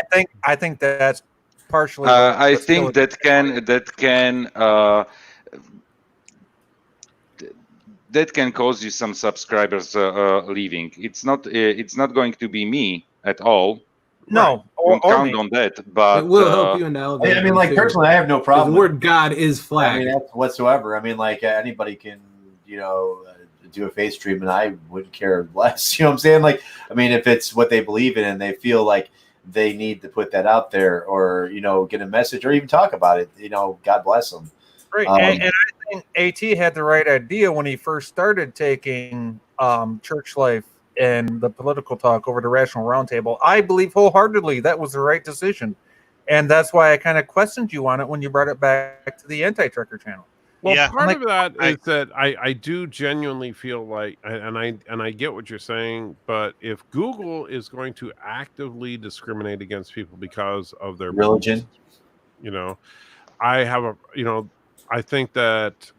I think that's partially. I think that can cause you some subscribers leaving. It's not going to be me at all. No, don't count on that. But it will help you in Alabama. I mean, like personally, I have no problem. The word God is flagged. I mean, that's whatsoever. I mean, like anybody can, do a face stream, and I wouldn't care less. You know what I'm saying? Like, I mean, if it's what they believe in and they feel like they need to put that out there, or get a message, or even talk about it, God bless them. Right, and I think AT had the right idea when he first started taking church life and the political talk over to Rational Roundtable. I believe wholeheartedly that was the right decision, and that's why I kind of questioned you on it when you brought it back to the Anti-Trekker channel. Well, part of that is that I do genuinely feel like, and I get what you're saying, but if Google is going to actively discriminate against people because of their religion, I think that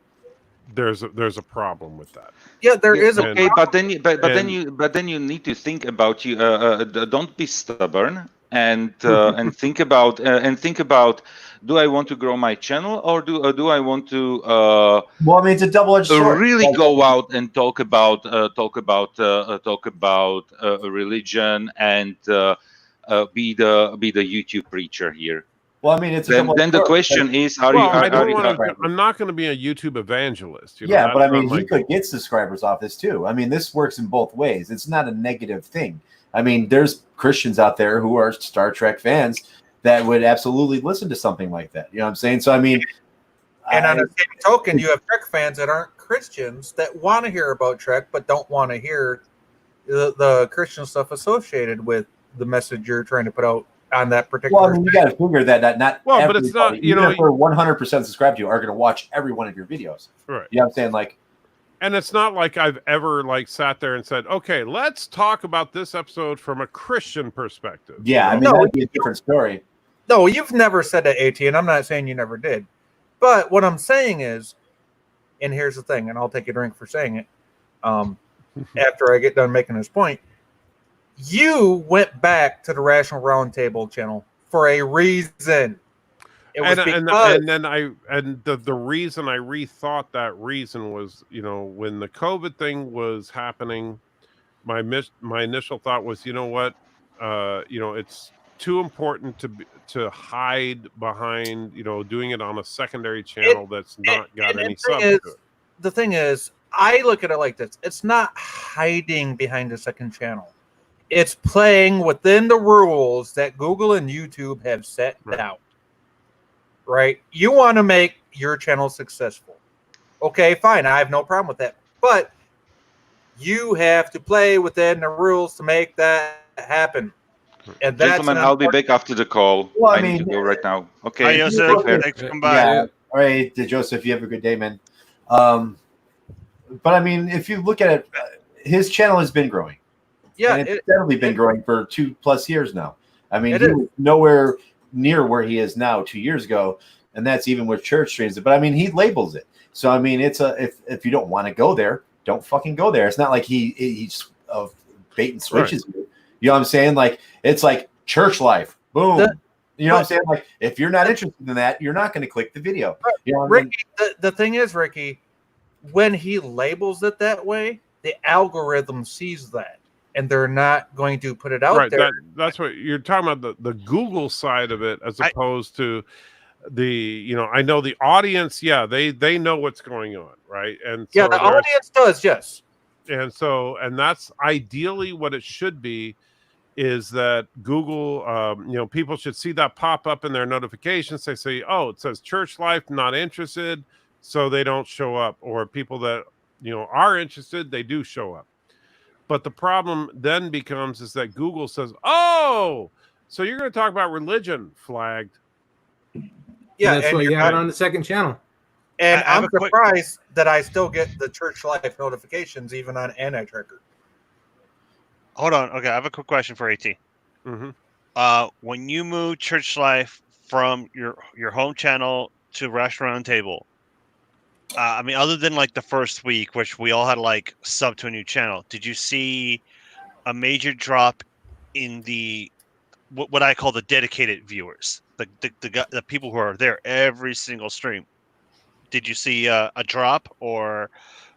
there's a problem with that. Yeah, there is. Okay, but then you need to think about don't be stubborn and think about. Do I want to grow my channel, or do I want to? Well, I mean, it's a double-edged sword. Really go out and talk about religion and be the YouTube preacher here. Well, I mean, it's then the question is, I'm not going to be a YouTube evangelist. Yeah, but I mean, he could get subscribers off this too. I mean, this works in both ways. It's not a negative thing. I mean, there's Christians out there who are Star Trek fans that would absolutely listen to something like that. You know what I'm saying? So, I mean... And on the same token, you have Trek fans that aren't Christians that want to hear about Trek, but don't want to hear the Christian stuff associated with the message you're trying to put out on that particular... Well, I mean, you got to figure that not but it's not, if we're 100% subscribed to you, are going to watch every one of your videos. Right. You know what I'm saying? Like... And it's not like I've ever sat there and said, okay, let's talk about this episode from a Christian perspective. Yeah, I mean, that would be a different story. No, you've never said that, AT, and I'm not saying you never did. But what I'm saying is, and here's the thing, and I'll take a drink for saying it after I get done making this point. You went back to the Rational Roundtable channel for a reason. It was the reason I rethought that reason was, when the COVID thing was happening, my initial thought was, it's too important to hide behind, doing it on a secondary channel that's not got any subs to it. The thing is, I look at it like this. It's not hiding behind a second channel. It's playing within the rules that Google and YouTube have set down. Right? You want to make your channel successful. Okay, fine. I have no problem with that. But you have to play within the rules to make that happen. And gentlemen, I'll be back after the call. Well, I need to go right now. Okay. Hi, Joseph. Thanks for coming by. Yeah. All right, Joseph, you have a good day, man. But I mean, if you look at it, his channel has been growing. Yeah, and it's steadily been growing for 2+ years now. I mean, he was nowhere near where he is now 2 years ago, and that's even with church streams. But I mean, he labels it. So I mean, it's if you don't want to go there, don't fucking go there. It's not like he's bait and switches you. You know what I'm saying? Like, it's like church life. Boom. You know what I'm saying? Like, if you're not interested in that, you're not going to click the video. You know what Ricky, I mean? The thing is, Ricky, when he labels it that way, the algorithm sees that. and they're not going to put it out there. That's what you're talking about, the Google side of it, as opposed to the, I know the audience, they know what's going on, right? And so the audience does, yes. And that's ideally what it should be, is that Google, people should see that pop up in their notifications. They say, oh, it says Church Life, not interested, so they don't show up. Or people that, are interested, they do show up. But the problem then becomes is that Google says, oh, so you're going to talk about religion, flagged. Yeah, and that's what you had on the second channel. And I'm surprised that I still get the Church Life notifications even on Anti-Tracker. Hold on. Okay, I have a quick question for AT. Mm-hmm. When you move Church Life from your home channel to Rational Roundtable, other than like the first week, which we all had like sub to a new channel, did you see a major drop in the what I call the dedicated viewers, the people who are there every single stream? Did you see a drop, or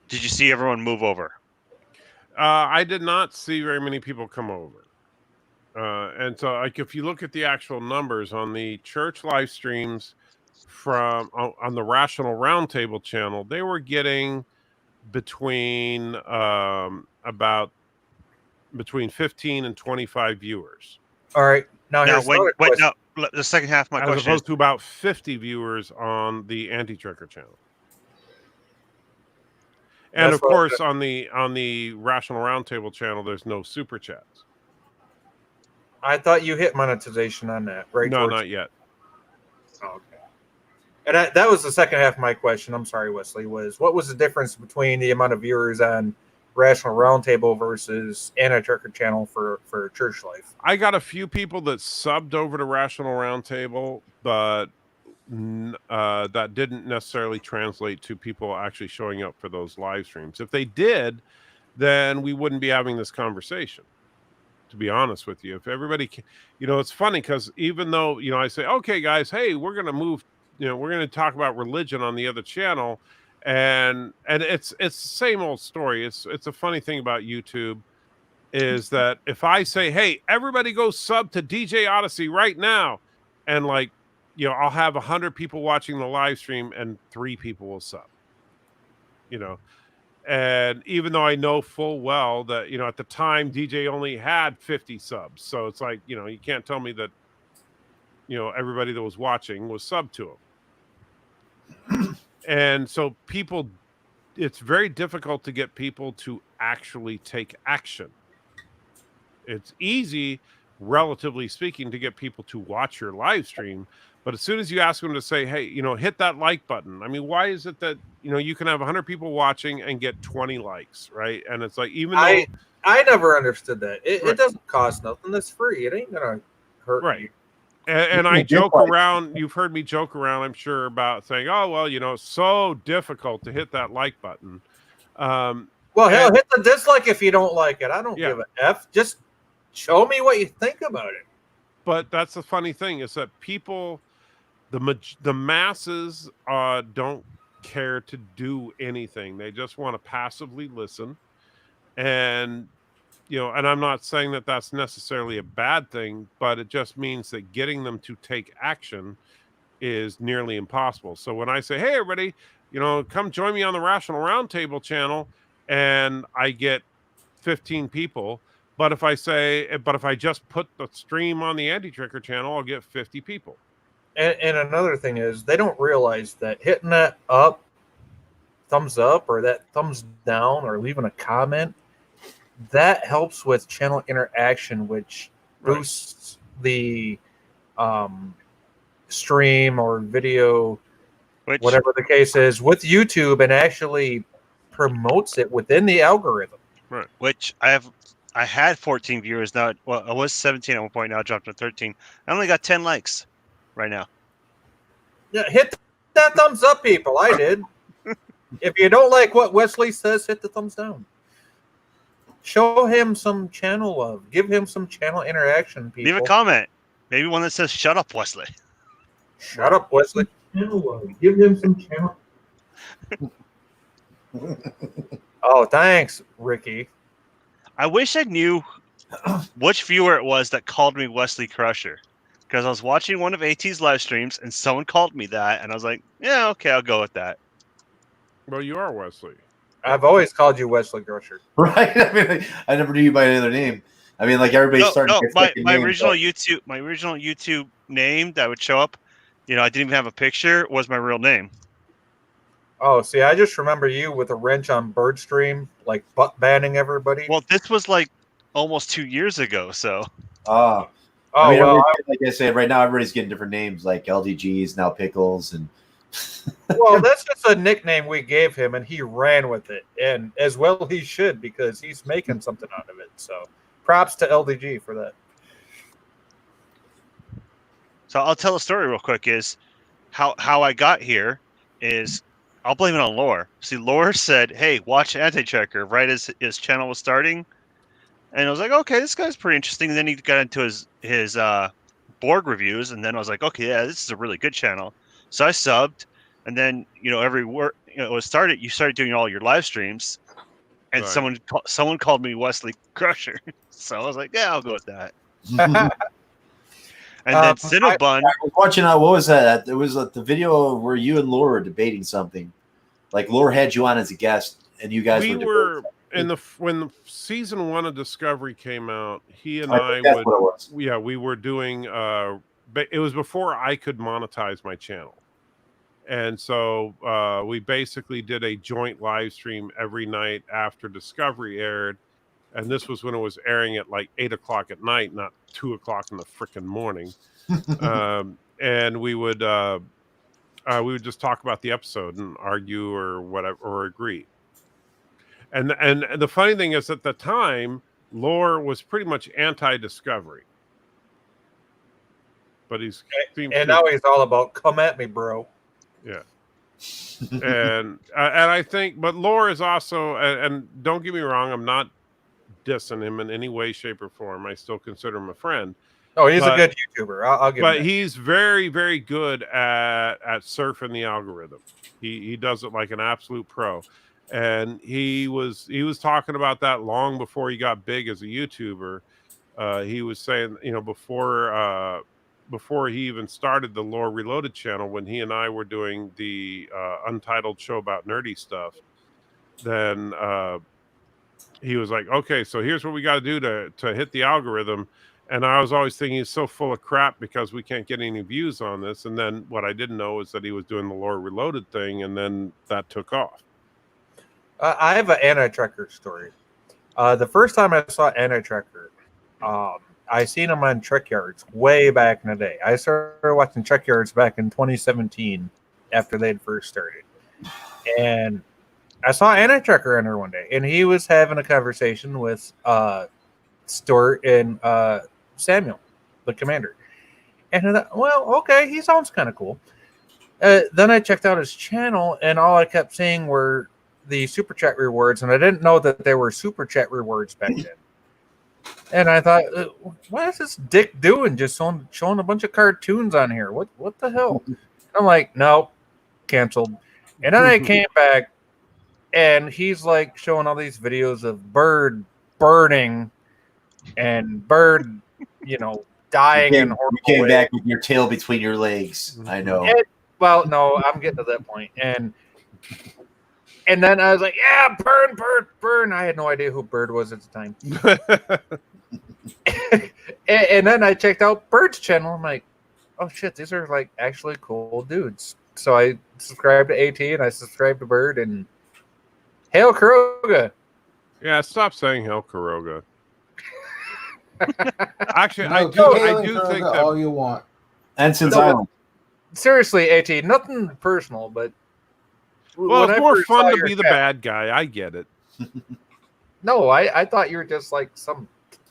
did you see everyone move over? I did not see very many people come over. And so, like, if you look at the actual numbers on the church live streams on the Rational Roundtable channel, they were getting between 15 and 25 viewers. All right. Now the second half of my question, as opposed to about 50 viewers on the Anti-Tracker channel. And of course, on the Rational Roundtable channel, there's no super chats. I thought you hit monetization on that, right? No, not yet. Oh, okay. And that was the second half of my question. I'm sorry, Wesley. What was the difference between the amount of viewers on Rational Roundtable versus Anti-Tracker channel for Church Life? I got a few people that subbed over to Rational Roundtable, but that didn't necessarily translate to people actually showing up for those live streams. If they did, then we wouldn't be having this conversation, to be honest with you. If everybody it's funny because even though I say, okay guys, hey, we're going to move, we're going to talk about religion on the other channel, and it's the same old story. It's a funny thing about YouTube is that if I say, hey, everybody go sub to DJ Odyssey right now, and like, I'll have 100 people watching the live stream and 3 people will sub, and even though I know full well that, at the time DJ only had 50 subs. So it's like, you can't tell me that, everybody that was watching was sub to him. And so it's very difficult to get people to actually take action. It's easy, relatively speaking, to get people to watch your live stream. But as soon as you ask them to say, hey, hit that like button. I mean, why is it that, you can have 100 people watching and get 20 likes, right? And it's like, even though I never understood that. It doesn't cost nothing. That's free. It ain't going to hurt you. And I joke around. You've heard me joke around, I'm sure, about saying, oh, well, it's so difficult to hit that like button. Hell, hit the dislike if you don't like it. I don't give a F. Just show me what you think about it. But that's the funny thing is that people, the masses don't care to do anything. They just want to passively listen. And, and I'm not saying that that's necessarily a bad thing, but it just means that getting them to take action is nearly impossible. So when I say, hey, everybody, come join me on the Rational Roundtable channel, and I get 15 people. But if I just put the stream on the Anti-Tracker channel, I'll get 50 people. And another thing is they don't realize that hitting that thumbs up or that thumbs down or leaving a comment, that helps with channel interaction, which boosts the stream or video, whatever the case is, with YouTube, and actually promotes it within the algorithm. Right. Which I had 14 viewers now. Well, I was 17 at one point. Now I dropped to 13. I only got 10 likes right now. Yeah, hit that thumbs up, people. I did. If you don't like what Wesley says, hit the thumbs down. Show him some channel love. Give him some channel interaction, people. Leave a comment. Maybe one that says, shut up, Wesley. Shut up, Wesley. Channel love. Give him some channel. Oh, thanks, Ricky. I wish I knew which viewer it was that called me Wesley Crusher, because I was watching one of AT's live streams and someone called me that, and I was like, yeah, okay, I'll go with that. Well, you are Wesley. I've always called you Wesley Crusher. Right? I mean, I never knew you by another name. I mean, like everybody's starting to get my original YouTube name that would show up, I didn't even have a picture, was my real name. Oh, see, I just remember you with a wrench on Birdstream, like butt banning everybody. Well, this was like almost 2 years ago, so. I mean, like I said, right now everybody's getting different names, like LDGs, now Pickles, and. Well, that's just a nickname we gave him, and he ran with it, and as well he should, because he's making something out of it. So, props to LDG for that. So I'll tell a story real quick. Is how I got here is I'll blame it on Lore. See, Lore said, "Hey, watch Anti-Checker," right as his channel was starting, and I was like, "Okay, this guy's pretty interesting." And then he got into his Borg reviews, and then I was like, "Okay, yeah, this is a really good channel." So I subbed, and then every word it was started. You started doing all your live streams, and Right. someone called me Wesley Crusher, so I was like, "Yeah, I'll go with that." And then Cinnabon. I was watching. What was that? It was the video where you and Laura were debating something. Like Laura had you on as a guest, and you guys were when season 1 of Discovery came out. He and I think that's what it was. Yeah, we were doing. It was before I could monetize my channel, and so we basically did a joint live stream every night after Discovery aired. And this was when it was airing at like 8 o'clock at night, not 2 o'clock in the frickin' morning. And we would just talk about the episode and argue or whatever, or agree. And the funny thing is, at the time, Lore was pretty much anti-Discovery. But now he's all about come at me, bro. Yeah. and I think, but Lore is also, and don't get me wrong, I'm not dissing him in any way, shape, or form. I still consider him a friend. Oh, he's a good YouTuber. I'll give him that. But he's very, very good at surfing the algorithm. He does it like an absolute pro. And he was talking about that long before he got big as a YouTuber. He was saying, before he even started the Lore Reloaded channel, when he and I were doing the Untitled show about nerdy stuff, then he was like, okay, so here's what we got to do to hit the algorithm. And I was always thinking he's so full of crap because we can't get any views on this. And then what I didn't know is that he was doing the Lore Reloaded thing, and then that took off. I have an Anti-Trekker story. The first time I saw Anti-Trekker, I seen him on Trek Yards way back in the day. I started watching Trek Yards back in 2017 after they'd first started. And I saw Anti-Trekker enter one day, and he was having a conversation with Stuart and Samuel, the commander. And I thought, well, okay, he sounds kind of cool. Then I checked out his channel, and all I kept seeing were the Super Chat rewards, and I didn't know that there were Super Chat rewards back then. And I thought, what is this dick doing? Just showing a bunch of cartoons on here. What the hell? I'm like, no, canceled. And then I came back, and he's like showing all these videos of Bird burning and Bird, dying in horrible You came ways. back with your tail between your legs. I know. Well, no, I'm getting to that point. And then I was like, yeah, burn. I had no idea who Bird was at the time. and then I checked out Bird's channel. I'm like, oh shit, these are like actually cool dudes. So I subscribed to AT and I subscribed to Bird, and Hail Kuroga. Yeah, stop saying Hail Kuroga. Actually, No, I do think that all you want. Ensign's Island. Seriously, AT, nothing personal, but well, when it's I more first fun saw to your be the chat- bad guy. I get it. No, I thought you were just like some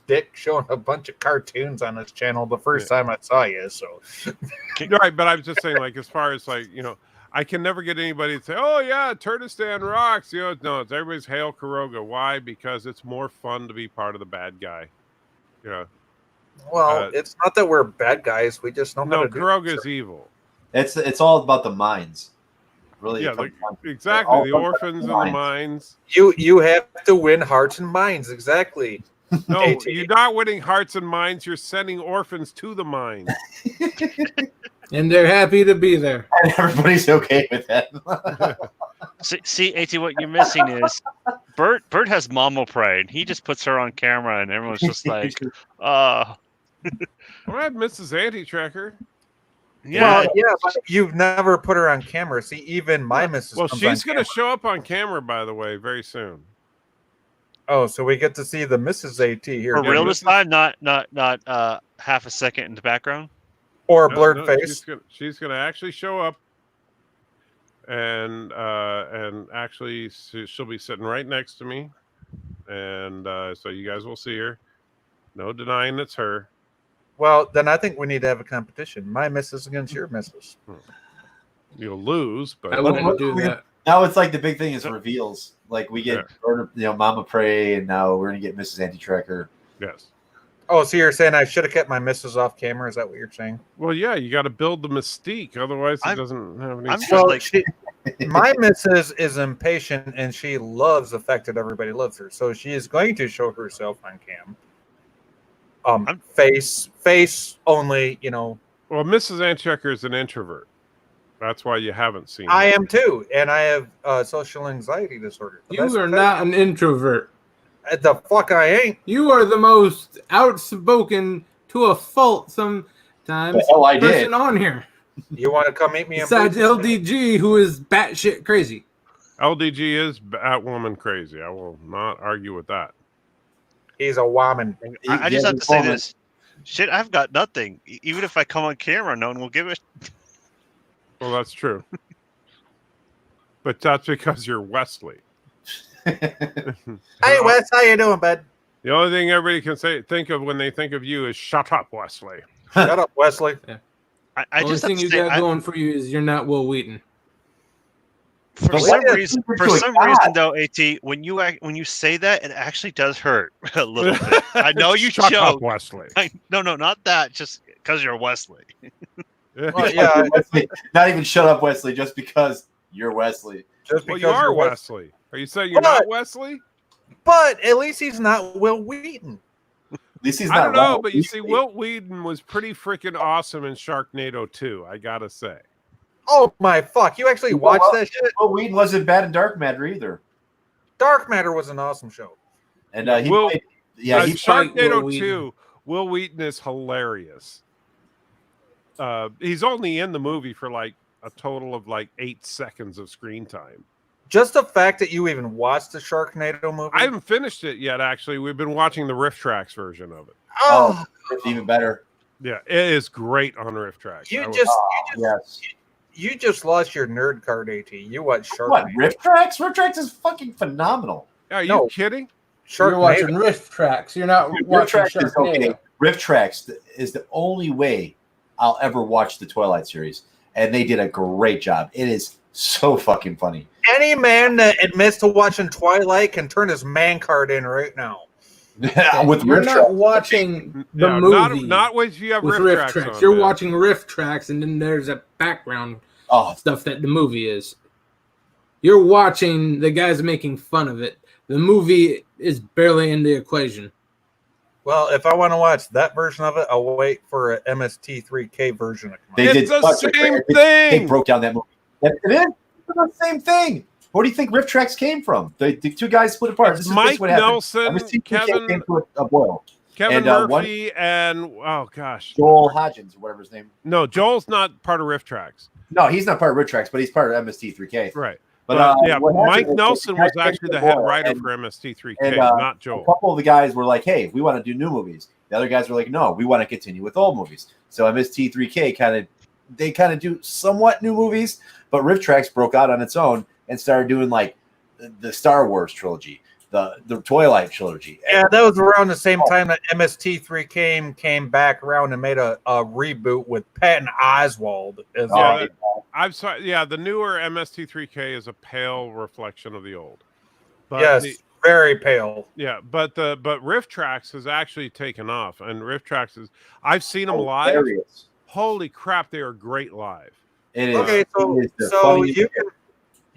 dick showing a bunch of cartoons on his channel the first time I saw you. So, Right, but I was just saying, like, as far as like, I can never get anybody to say, "Oh yeah, Turtistan rocks." No, it's everybody's Hail Kuroga. Why? Because it's more fun to be part of the bad guy. Yeah. well, it's not that we're bad guys. We just know how No, to do Kuroga it. is evil. It's all about the minds. Really, Yeah, it comes down to- exactly. all The comes down orphans to and the mines. You have to win hearts and minds. Exactly. No, AT. you're not winning hearts and minds. You're sending orphans to the mines. And they're happy to be there. And everybody's okay with that. See, AT, what you're missing is Bert has mama pride. He just puts her on camera, and everyone's just like, All right, Mrs. Anti-Tracker. yeah. Well, yeah, but you've never put her on camera. See, even my missus. Well, comes she's on going to show up on camera, by the way, very soon. Oh, so we get to see the Mrs. AT here. For don't real we? this time, not half a second in the background. Or a No, blurred no, face. She's gonna actually show up, and actually she'll be sitting right next to me, and so you guys will see her. No denying it's her. Well, then I think we need to have a competition. My missus against your missus. You'll lose, but I wouldn't do that. Now it's like the big thing is reveals. Like we get, Mama Prey, and now we're gonna get Mrs. Anti-Tracker. yes. Oh, so you're saying I should have kept my missus off camera? Is that what you're saying? Well, yeah, you got to build the mystique, otherwise it doesn't have any. I'm just Well, like, my missus is impatient and she loves the fact that everybody loves her. So she is going to show herself on cam. Face only, Well, Mrs. Anti-Tracker is an introvert. That's why you haven't seen. I her. am too, and I have social anxiety disorder. You are not an introvert. The fuck I ain't. You are the most outspoken to a fault sometimes Oh, I did. person on here. You want to come meet me in Besides Brisbane? LDG, who is batshit crazy. LDG is Batwoman crazy. I will not argue with that. He's a woman. I just have to say this. Shit, I've got nothing. Even if I come on camera, no one will give it. Well, that's true. But that's because you're Wesley. Hey, Wes, how you doing, bud? The only thing everybody can think of when they think of you is "Shut up, Wesley." Shut up, Wesley. I The just only thing have to you say, got going for you is you're not Will Wheaton. for some reason, God. though, AT, when you say that, it actually does hurt a little bit. I know you Shut up, joke. Wesley. No, not that. Just because you're Wesley. Well, yeah, Wesley, not even shut up, Wesley, just because you're Wesley. just Well, because you are you're Wesley. Are you saying you're But- not Wesley? But at least he's not Will Wheaton. At least he's I not don't know, Ronald but you see, Weasley. Wilt Whedon was pretty freaking awesome in Sharknado 2, I gotta say. Oh my fuck! You actually watched that shit? Well, Whedon wasn't bad in Dark Matter either. Dark Matter was an awesome show. And he Will- played, yeah, he Fight Will Sharknado Wheaton. 2, Will Wheaton is hilarious. He's only in the movie for like a total of like 8 seconds of screen time. Just the fact that you even watched the Sharknado movie. I haven't finished it yet, actually. We've been watching the Riff Tracks version of it. Oh, it's even better. Yeah, it is great on Riff Tracks. you I just, Yes. you just lost your nerd card, AT. You watched What, Sharknado. Rift Tracks? Rift Tracks is fucking phenomenal. Are you No. kidding? You're watching Sharknado. Riff Tracks. You're not Rift watching Tracks is okay. Sharknado. Rift Tracks is the only way I'll ever watch the Twilight series. And they did a great job. It is so fucking funny. Any man that admits to watching Twilight can turn his man card in right now. With You're Rift not Tracks. watching the Yeah, movie Not if you have with Riff Riff Tracks. Tracks. on, You're man. watching Riff Tracks, and then there's a background Oh, stuff that the movie is. You're watching the guys making fun of it. The movie is barely in the equation. Well, if I want to watch that version of it, I'll wait for an MST3K version to come out. they It's did the such a same great- thing! They broke down that movie. It is. It's the same thing. Where do you think Rift Tracks came from? The two guys split apart. It's This is Mike what happened. Nelson, MST3K Kevin came to a boil. Kevin and, Murphy, and oh gosh, Joel Hodgins, or whatever his name. no, Joel's not part of Riff Tracks, No, he's not part of Rift Tracks, but he's part of MST3K. right? But yeah, what happened Mike is Nelson the was guys actually came the to head boil, writer and for MST3K, and, not a Joel. couple of the guys were like, "Hey, we want to do new movies." The other guys were like, "No, we want to continue with old movies." So MST3K kind of do somewhat new movies, but Rift Tracks broke out on its own and started doing like the Star Wars trilogy, the Twilight trilogy. Yeah, that was around the same time that MST3K came back around and made a reboot with Patton Oswalt. As Yeah, I'm sorry. Yeah, the newer MST3K is a pale reflection of the old. But yes, very pale. but Riff Tracks has actually taken off, and Riff Tracks is. I've seen them live. Hilarious. Holy crap, they are great live. It is. Okay, it is the so funniest-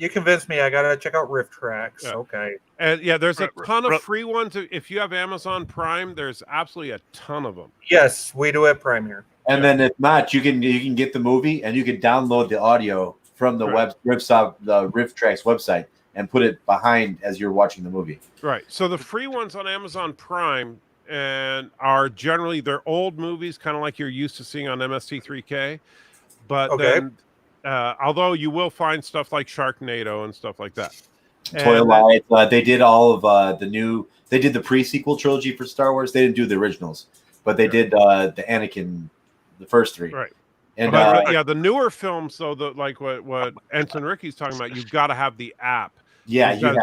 You convinced me. I gotta check out RiffTrax. Yeah. Okay. And yeah, there's a ton of free ones. If you have Amazon Prime, there's absolutely a ton of them. Yes, we do have Prime here. And then if not, you can get the movie and you can download the audio from the RiffTrax website and put it behind as you're watching the movie. Right. So the free ones on Amazon Prime and are generally they're old movies, kind of like you're used to seeing on MST3K. But then, although you will find stuff like Sharknado and stuff like that. Twilight. They did all of the new. They did the pre-sequel trilogy for Star Wars. They didn't do the originals, but they did the Anakin, the first three. Right. And the newer films, though, like what Ensign Ricky's talking about, you've got to have the app. Yeah,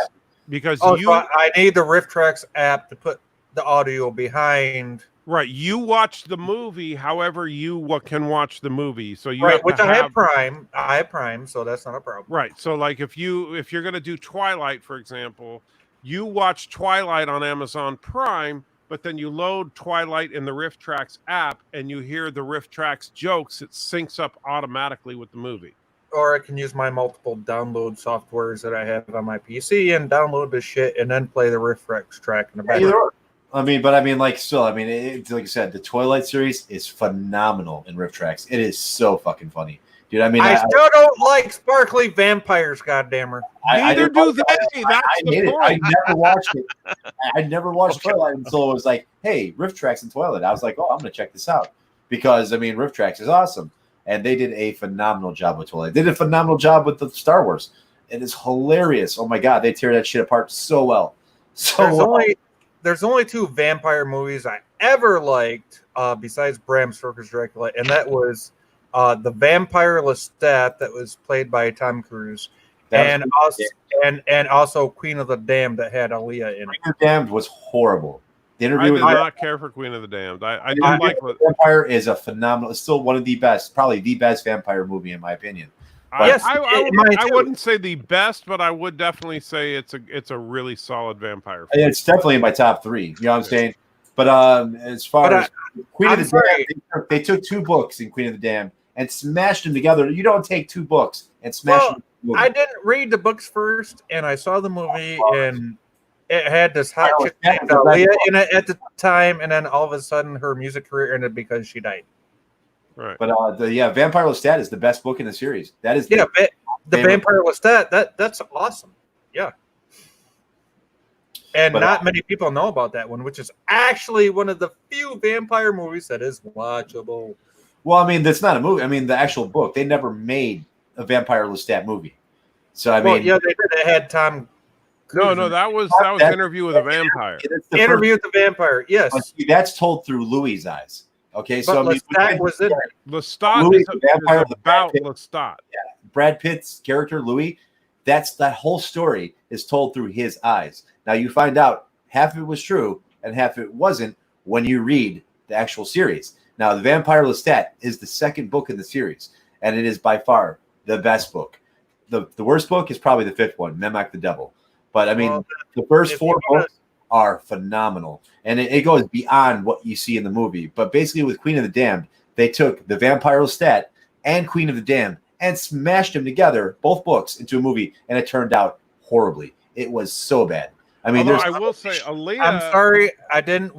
because so I need the RiffTrax app to put the audio behind. Right, you watch the movie however you can watch the movie. So you I have Prime. I have Prime, so that's not a problem. Right. So like if you're gonna do Twilight, for example, you watch Twilight on Amazon Prime, but then you load Twilight in the RiffTrax app and you hear the RiffTrax jokes, it syncs up automatically with the movie. Or I can use my multiple download softwares that I have on my PC and download the shit and then play the RiffTrax track in the background. It's like I said, the Twilight series is phenomenal in RiffTrax. It is so fucking funny, dude. I still don't like sparkly vampires, goddammer. Neither do they. I never watched it. I never watched Twilight until it was like, hey, RiffTrax and Twilight. I was like, oh, I'm gonna check this out because RiffTrax is awesome, and they did a phenomenal job with Twilight. They did a phenomenal job with the Star Wars. It is hilarious. Oh my god, they tear that shit apart so well. There's only 2 vampire movies I ever liked besides Bram Stoker's Dracula, and that was the Vampire Lestat that was played by Tom Cruise, and also Queen of the Damned that had Aaliyah in it. Queen of the Damned was horrible. I did not care for Queen of the Damned. I do like Vampire is a phenomenal. It's still one of the best, probably the best vampire movie in my opinion. I wouldn't say the best, but I would definitely say it's a really solid vampire film. It's definitely in my top 3. You know what I'm saying? But as far as Queen of the Damned, they took 2 books in Queen of the Damned and smashed them together. You don't take 2 books and smash them together. I didn't read the books first, and I saw the movie, and it had this hot chick named Aaliyah in it at the time, and then all of a sudden her music career ended because she died. Right. But Vampire Lestat is the best book in the series. That is the Vampire Lestat. That's awesome. Yeah. And not many people know about that one, which is actually one of the few vampire movies that is watchable. Well, that's not a movie. The actual book. They never made a Vampire Lestat movie. So they did. It had Tom. No, that was Interview with a Vampire. Interview with the Vampire. Yes. That's told through Louis' eyes. Okay, so Lestat was in it. Lestat is about Lestat. Yeah, Brad Pitt's character Louis, that whole story is told through his eyes. Now you find out half of it was true and half of it wasn't when you read the actual series. Now, The Vampire Lestat is the second book in the series, and it is by far the best book. The worst book is probably the 5th one, Memak the Devil. But the first 4 books are phenomenal, and it goes beyond what you see in the movie. But basically with Queen of the Damned, they took the Vampire Lestat and Queen of the Damned and smashed them together, both books, into a movie, and it turned out horribly. It was so bad. I will say, Aaliyah. I'm sorry, I didn't.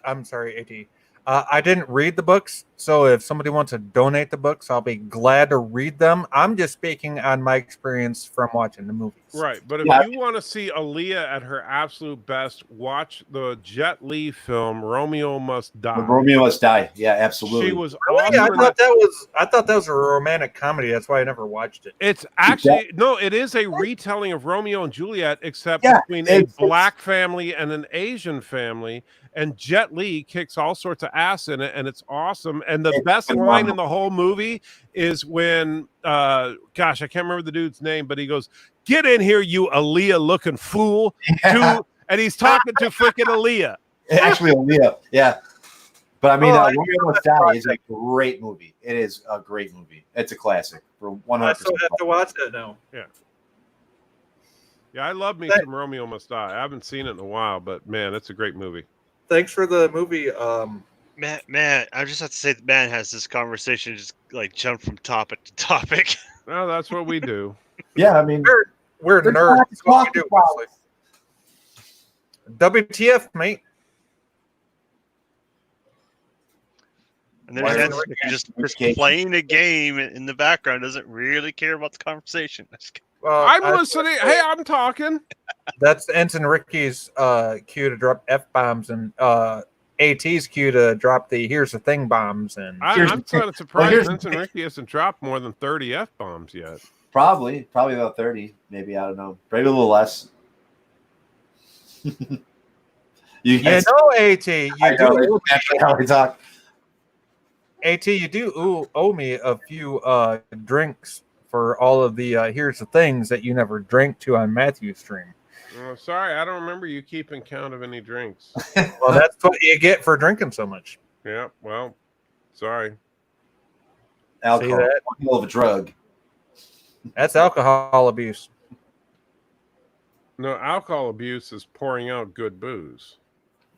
I'm sorry, AT. I didn't read the books, so if somebody wants to donate the books, I'll be glad to read them. I'm just speaking on my experience from watching the movies. Right, but if you want to see Aaliyah at her absolute best, watch the Jet Li film "Romeo Must Die." Romeo Must Die. Yeah, absolutely. She was really? awesome. I thought that was a romantic comedy. That's why I never watched it. It's actually it is a retelling of Romeo and Juliet, except between a black family and an Asian family. And Jet Li kicks all sorts of ass in it, and it's awesome. And the best line in the whole movie is when, I can't remember the dude's name, but he goes, "Get in here, you Aaliyah-looking fool!" And he's talking to freaking Aaliyah. Actually, Aaliyah, yeah. But Romeo Must Die is a great movie. It is a great movie. It's a classic for 100%. I still have to watch that now. Yeah. Yeah, I love me some Romeo Must Die. I haven't seen it in a while, but man, it's a great movie. Thanks for the movie. Man, I just have to say, the man has this conversation just like jump from topic to topic. Well, that's what we do. Yeah, I mean, we're nerds. That's what we do, Wesley. WTF, mate? And there's Anson just playing a game in the background, doesn't really care about the conversation. Well, I'm listening. Hey, I'm talking. That's Ensign Ricky's cue to drop F-bombs and AT's cue to drop the here's the thing bombs. And I'm kind of surprised Ensign Ricky hasn't dropped more than 30 F-bombs yet. Probably about 30, maybe, I don't know. Maybe a little less. You know, AT, how we talk. AT, you do owe me a few drinks for all of the here's the things that you never drank to on Matthew's stream. Oh, sorry, I don't remember you keeping count of any drinks. Well, that's what you get for drinking so much. Yeah, well, sorry. Alcohol, one of a drug. That's alcohol abuse. No, alcohol abuse is pouring out good booze.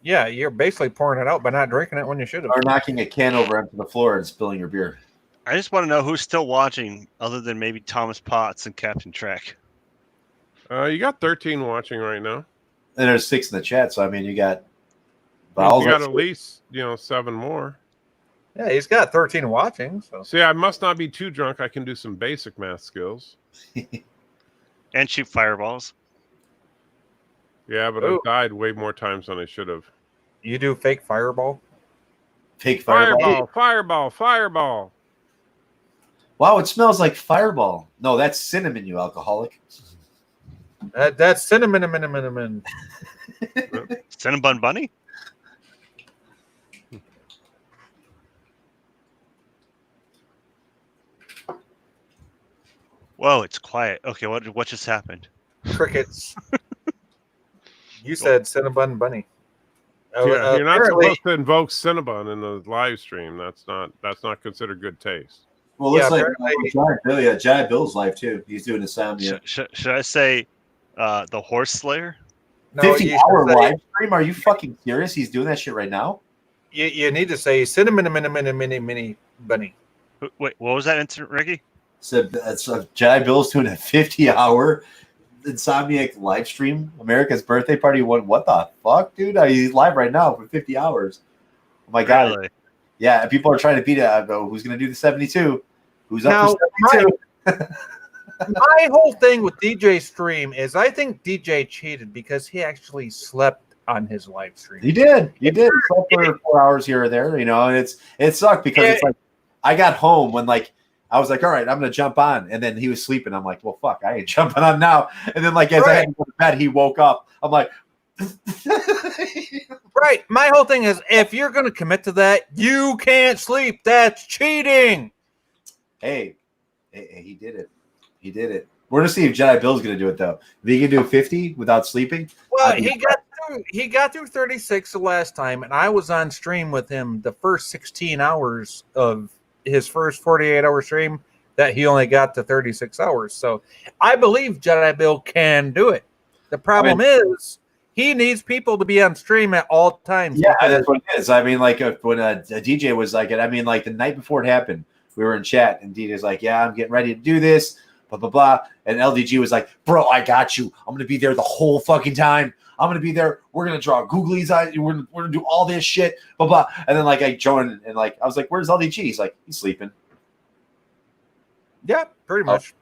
Yeah, you're basically pouring it out by not drinking it when you should have. Or knocking a can over onto the floor and spilling your beer. I just want to know who's still watching, other than maybe Thomas Potts and Captain Trek. You got 13 watching right now, and there's 6 in the chat. So I mean, you got. You got at least 7 more. Yeah, he's got 13 watching. So see, I must not be too drunk. I can do some basic math skills and shoot fireballs. Yeah, but I've died way more times than I should have. You do fake fireball? Fake fireball. Wow, it smells like Fireball. No, that's cinnamon, you alcoholic. That's cinnamon. Cinnabon bunny? Whoa, it's quiet. Okay, what just happened? Crickets. You said Cinnabon bunny. Yeah, you're not supposed to invoke Cinnabon in the live stream. That's not considered good taste. Well, looks like Giant Bill's live too. He's doing Insomnia. Should I say the Horse Slayer? No, 50-hour live stream? Are you fucking serious? He's doing that shit right now? You need to say cinnamon mini bunny. Wait, what was that, Instant Ricky? So Giant Bill's doing a 50-hour Insomniac live stream. America's birthday party. What the fuck, dude? He's live right now for 50 hours. Oh my god. Really? Yeah, people are trying to beat it. I go, who's going to do the 72? Who's up for 72? My whole thing with DJ stream is I think DJ cheated because he actually slept on his live stream. He did. He slept for 4 hours here or there, and it sucked because it's like I got home when I was like, all right, I'm going to jump on. And then he was sleeping. I'm like, well, fuck, I ain't jumping on now. And then as I had to go to bed, he woke up. I'm like, right. My whole thing is if you're going to commit to that, you can't sleep. That's cheating. Hey, he did it. He did it. We're going to see if Jedi Bill's going to do it, though. If he can do 50 without sleeping. Well, he got through 36 the last time, and I was on stream with him the first 16 hours of his first 48-hour stream that he only got to 36 hours. So I believe Jedi Bill can do it. The problem is he needs people to be on stream at all times. Yeah, that's what it is. I mean, when a DJ was like it, I mean, the night before it happened, we were in chat and DJ's like, yeah, I'm getting ready to do this, blah, blah, blah. And LDG was like, bro, I got you. I'm going to be there the whole fucking time. I'm going to be there. We're going to draw googlies eyes. We're going to do all this shit, blah, blah. And then I joined and I was like, where's LDG? He's like, he's sleeping. Yeah, pretty much.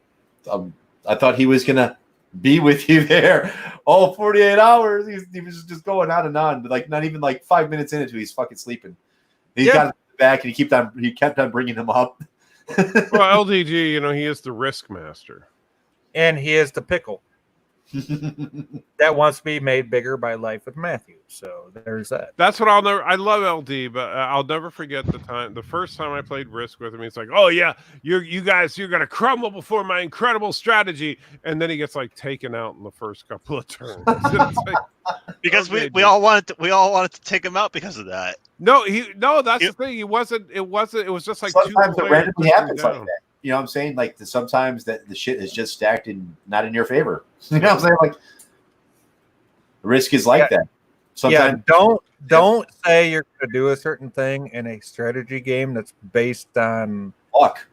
I thought he was going to be with you there all 48 hours. He was just going on and on. But not even 5 minutes into he's fucking sleeping. He got it back and he kept on bringing him up. Well, LDG, he is the risk master. And he is the pickle. That wants to be made bigger by Life with Matthew. So there's that. That's what I love LD, but I'll never forget the first time I played Risk with him. He's like, oh yeah, you guys, you're going to crumble before my incredible strategy. And then he gets taken out in the first couple of turns. Because we all wanted to take him out because of that. No, that's the thing. It was just sometimes it randomly happens like that. You know what I'm saying? Sometimes that the shit is just stacked and not in your favor. You know what I'm saying? Risk is that. Sometimes don't say you're going to do a certain thing in a strategy game that's based on luck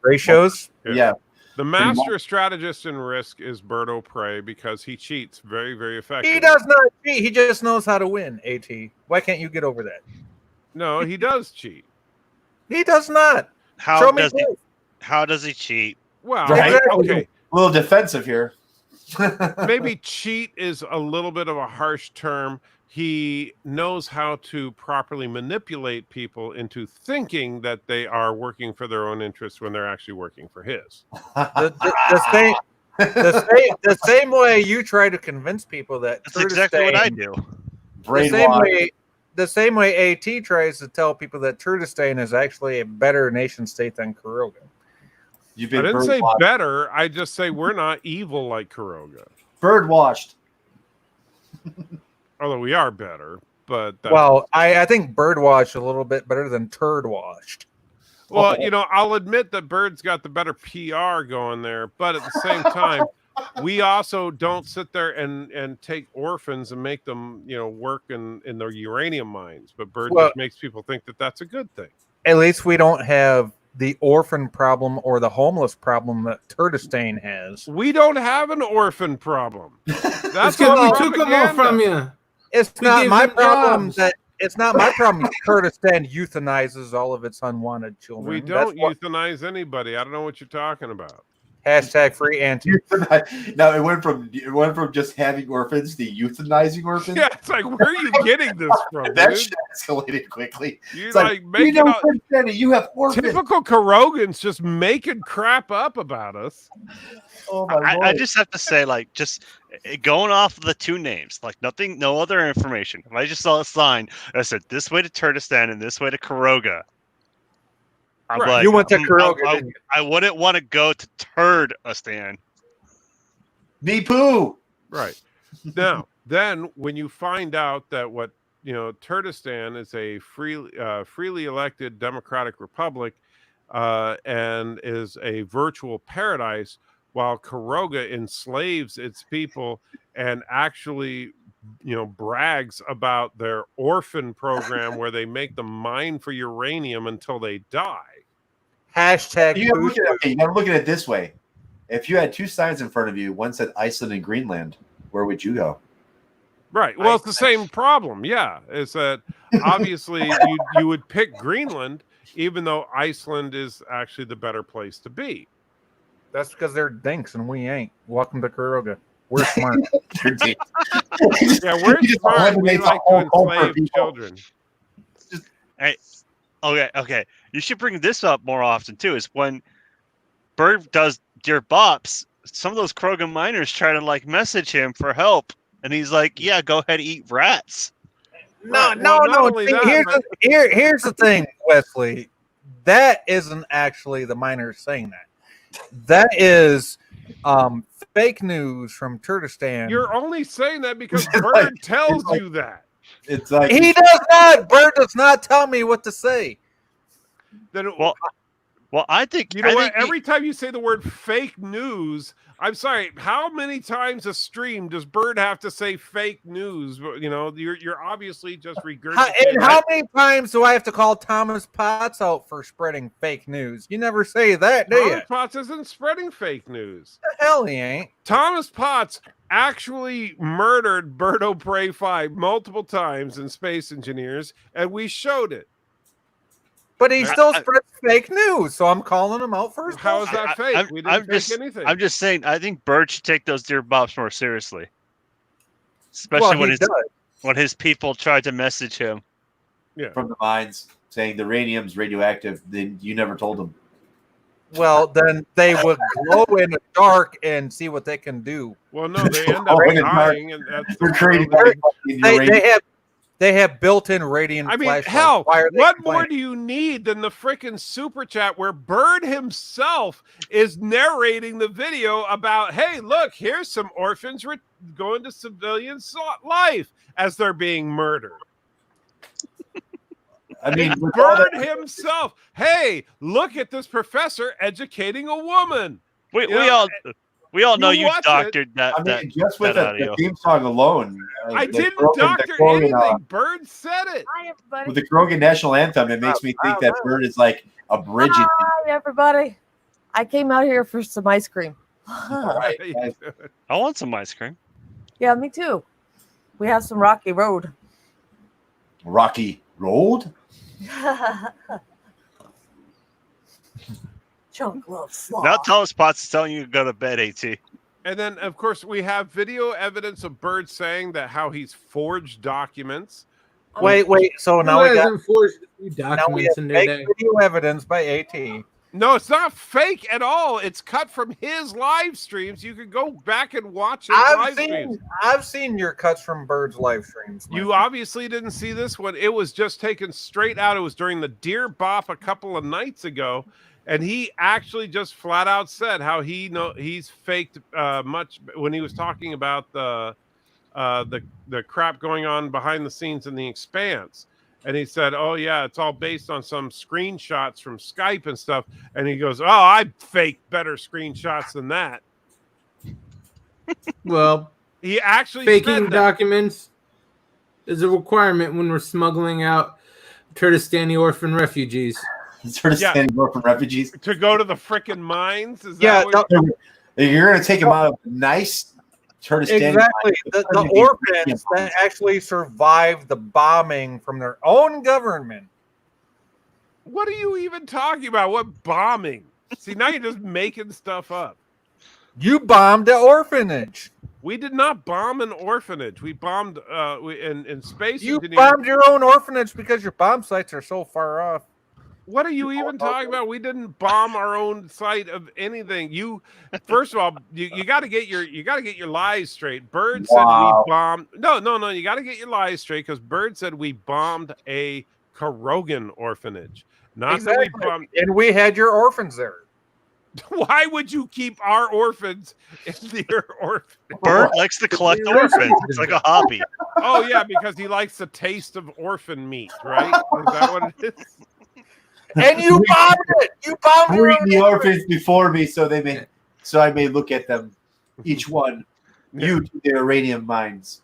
ratios. Yeah. The master strategist in Risk is Bert O'Prey because he cheats very, very effectively. He does not cheat. He just knows how to win, AT. Why can't you get over that? No, he does cheat. He does not. How does he cheat? Well, Right. okay. A little defensive here. Maybe cheat is a little bit of a harsh term. He knows how to properly manipulate people into thinking that they are working for their own interests when they're actually working for his. The same way you try to convince people that That's exactly what I do. The same way AT tries to tell people that Kurdistan is actually a better nation state than Karoga. I didn't say better. I just say we're not evil like Karoga. Bird washed. Although we are better, but I think bird washed a little bit better than turd washed. Well, I'll admit that Bird's got the better PR going there, but at the same time, we also don't sit there and take orphans and make them, work in their uranium mines. But Bird just makes people think that that's a good thing. At least we don't have the orphan problem or the homeless problem that Kurdistan has. We don't have an orphan problem. That's because we took them all from you. It's not my problem it's not my problem. Kurdistan euthanizes all of its unwanted children. We don't euthanize anybody. I don't know what you're talking about. Hashtag free anti. Now it went from just having orphans to euthanizing orphans. Yeah, it's like, where are you getting this from? That shit escalated quickly. You're it's like making you have orphans. Typical Karogans just making crap up about us. Oh my I just have to say, just going off of the two names, no other information. If I just saw a sign that said this way to Kurdistan and this way to Karoga, I'm like, you went to Karoga. I wouldn't want to go to Turdistan. Me poo. Right. Now, then when you find out that Kurdistan is a freely elected democratic republic and is a virtual paradise, while Karoga enslaves its people and actually, brags about their orphan program where they make them mine for uranium until they die. Hashtag. You gotta look at it this way. If you had two signs in front of you, one said Iceland and Greenland, where would you go? Right. Well, it's the same problem. Yeah. It's that obviously you would pick Greenland, even though Iceland is actually the better place to be. That's because they're dinks and we ain't. Welcome to Karoga. We're smart. Yeah, we're smart. We like to enslave children. Hey, okay. You should bring this up more often too. Is when Bird does Dear Bops, some of those Krogan miners try to message him for help, and he's like, "Yeah, go ahead, eat rats." No. That, here's the thing, Wesley. That isn't actually the miners saying that. That is fake news from Kurdistan. You're only saying that because Bird tells you that. It's like he does not. Bird does not tell me what to say. Then well, I think every time you say the word fake news, I'm sorry. How many times a stream does Bird have to say fake news? You're obviously just regurgitating. And how many times do I have to call Thomas Potts out for spreading fake news? You never say that, do you? Thomas Potts isn't spreading fake news. The hell he ain't. Thomas Potts actually murdered Bert O'Prey 5 multiple times in Space Engineers, and we showed it. But he still spreads fake news, so I'm calling him out first. How is that fake? We didn't fake anything. I'm just saying, I think Bird should take those Dear Bops more seriously. Especially when his people tried to message him. Yeah. From the mines saying the uranium's radioactive, then you never told them. Well, then they would glow in the dark and see what they can do. Well, no, they end up dying, and that's They have built-in radiant flashlights. Hell, what more do you need than the frickin' super chat where Bird himself is narrating the video about, hey, look, here's some orphans going to civilian life as they're being murdered. I mean, Bird himself, hey, look at this professor educating a woman. We all know you doctored that. Just with the theme song alone. I didn't doctor anything. Bird said it. Hi, everybody. With the Krogan national anthem, it makes me think that Bird is like abridging. Hi, everybody. I came out here for some ice cream. Right. I want some ice cream. Yeah, me too. We have some Rocky Road. Rocky Road? Chunk loves slaw. Now Thomas Potts is telling you to go to bed, AT. And then, of course, we have video evidence of Bird saying that how he's forged documents. Wait. So now we got forged now we documents have in their fake day. video evidence by AT. No, it's not fake at all. It's cut from his live streams. You can go back and watch his live streams. I've seen your cuts from Bird's live streams. You obviously didn't see this one. It was just taken straight out. It was during the Deer Bop a couple of nights ago, and he actually just flat out said how he's faked much when he was talking about the crap going on behind the scenes in The Expanse. And he said, "Oh yeah, it's all based on some screenshots from Skype and stuff." And he goes, "Oh, I faked better screenshots than that." Well, he actually faking documents is a requirement when we're smuggling out Kurdistani orphan refugees. Kurdistani orphan refugees to go to the frickin' mines. Is yeah, that you're going to take them out of nice Kurdistani. Exactly. The orphans that actually survived the bombing from their own government. What are you even talking about? What bombing? See, now you're just making stuff up. You bombed the orphanage. We did not bomb an orphanage. We bombed in space. You bombed your own orphanage because your bomb sites are so far off. What are you even talking about? We didn't bomb our own site of anything. You, first of all, you got to get your lies straight. Bird said we bombed. No. You got to get your lies straight because Bird said we bombed a Karogan orphanage, not that we bombed. And we had your orphans there. Why would you keep our orphans in your orphan? Bird likes to collect orphans. It's like a hobby. Oh yeah, because he likes the taste of orphan meat, right? Is that what it is? And you bombed it. You bombed bring the orphans before me, so I may look at them, each one. You to their uranium mines.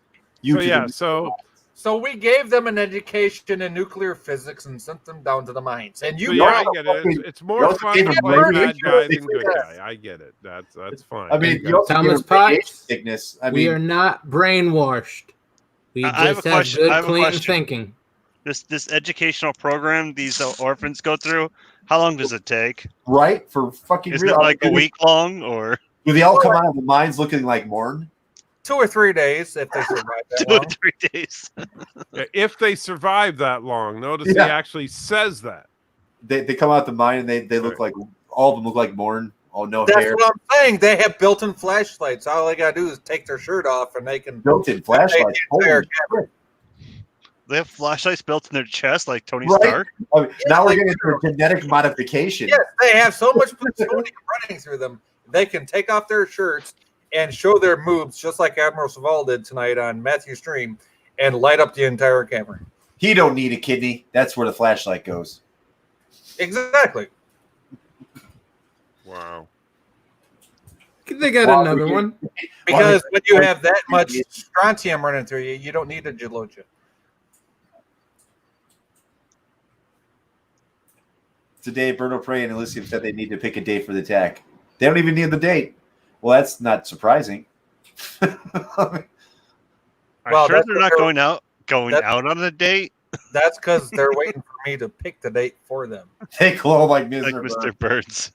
So we gave them an education in nuclear physics and sent them down to the mines. And you, I get it. It's more fun to play bad guy than good guy. I get it. That's fine. I mean, Thomas Potts, sickness. We are not brainwashed. We just have good, clean thinking. This educational program these orphans go through, how long does it take? Right? For fucking Is it like a week long or do they all come out of the mines looking like Morn? 2 or 3 days if they survive that 2 long. or 3 days. If they survive that long. Notice he actually says that. They come out the mine and they look like all of them look like Morn. Oh no, that's hair. what I'm saying. They have built-in flashlights. All they gotta do is take their shirt off and they can built-in flashlights. They have flashlights built in their chest like Tony Stark. I mean, now we're getting into genetic modification. Yes, they have so much plutonium running through them. They can take off their shirts and show their moves, just like Admiral Saval did tonight on Matthew's stream, and light up the entire camera. He don't need a kidney. That's where the flashlight goes. Exactly. Wow. They got another one. Because when you have that much strontium running through you, you don't need a gelogia. Today, Berto Prey and Elysium said they need to pick a date for the attack. They don't even need the date. Well, that's not surprising. I'm sure they're not going out on a date. That's because they're waiting for me to pick the date for them. They glow like Mr. Birds.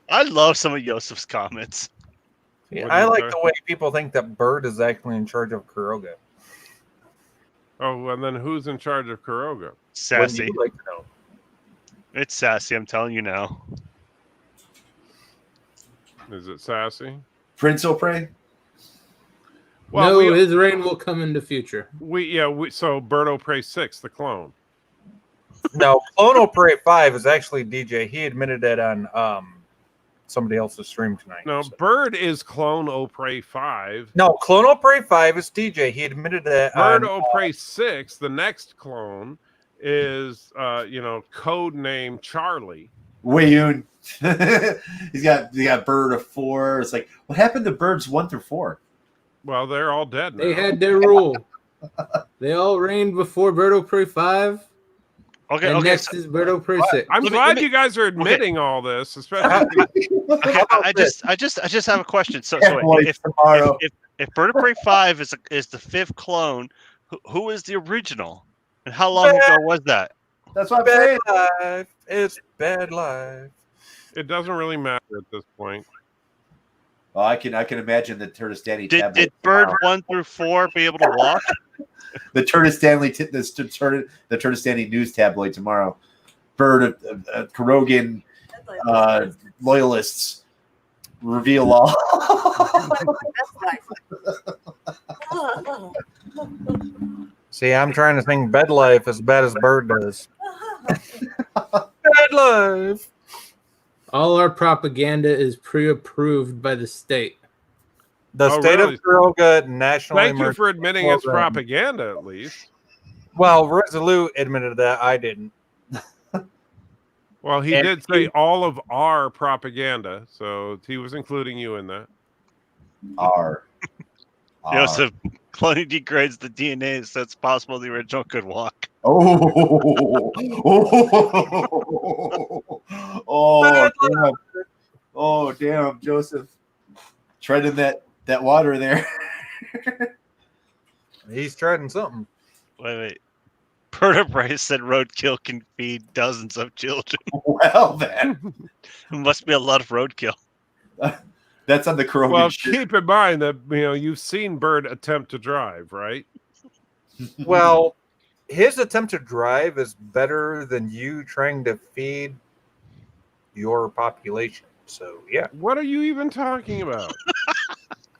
I love some of Yosef's comments. Yeah, I like the way people think that Bird is actually in charge of Kuroga. Oh, and then who's in charge of Kuroga? Sassy. Like to know? It's Sassy, I'm telling you now. Is it Sassy? Prince O'Prey? Well, no, his reign will come in the future. So Bird O'Prey 6, the clone. No, Clone O'Prey 5 is actually DJ. He admitted that on somebody else's stream tonight. No, so. Bird is Clone O'Prey 5. No, Clone O'Prey 5 is DJ. He admitted that. Bird O'Prey 6, the next clone, is code name Charlie. Wayun. He's got Bird of 4. It's like, what happened to Birds 1 through 4? Well, they're all dead now. They had their rule. They all reigned before Bird O'Prey 5. Okay. And next is Berto Prisic. I'm glad you guys are admitting all this, especially. Okay, I just have a question. So if Bird of Prey 5 is the 5th clone, who is the original, and how long ago was that? That's what I'm saying. Life. It's bad life. It doesn't really matter at this point. Well, I can imagine the Turtis Stanley tablet. Did Bird 1 through 4 be able to walk? The Turtis Stanley the Turtis Stanley news tabloid tomorrow. Bird of Kurgan loyalists reveal all. See, I'm trying to sing Bed Life as bad as Bird does. Bed Life. All our propaganda is pre-approved by the state. The state really? of Kuroga National. Thank you for admitting it's propaganda, at least. Well, Resolute admitted that. I didn't. Well, he did say all of our propaganda, so he was including you in that. Joseph, cloning degrades the DNA, so it's possible the original could walk. Damn, Joseph. Treading that water there. He's treading something. Wait. Berta Bryce said roadkill can feed dozens of children. Well, then. It must be a lot of roadkill. That's on the Kurogan. Well, keep in mind that you've seen Bird attempt to drive, right? Well, his attempt to drive is better than you trying to feed your population. So, yeah. What are you even talking about?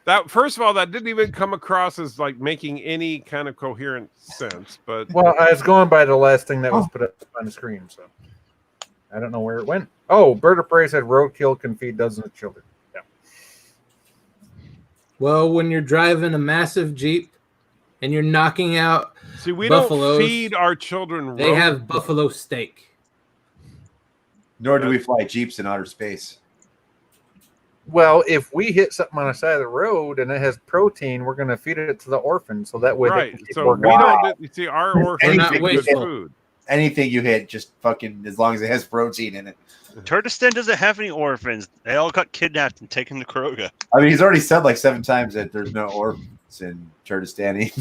That first of all, that didn't even come across as like making any kind of coherent sense. But well, I was going by the last thing that was put up on the screen, so I don't know where it went. Oh, Bird of Prey said roadkill can feed dozens of children. Yeah. Well, when you're driving a massive Jeep and you're knocking out we buffaloes, don't feed our children. They have buffalo steak. Nor do we fly Jeeps in outer space. Well, if we hit something on the side of the road and it has protein, we're going to feed it to the orphans, so that way. Right. So we don't. You see, our orphans not get good food. Anything you hit, just fucking as long as it has protein in it. Turtistan doesn't have any orphans. They all got kidnapped and taken to Kuroga. I mean, he's already said like 7 times that there's no orphans in Turtistan.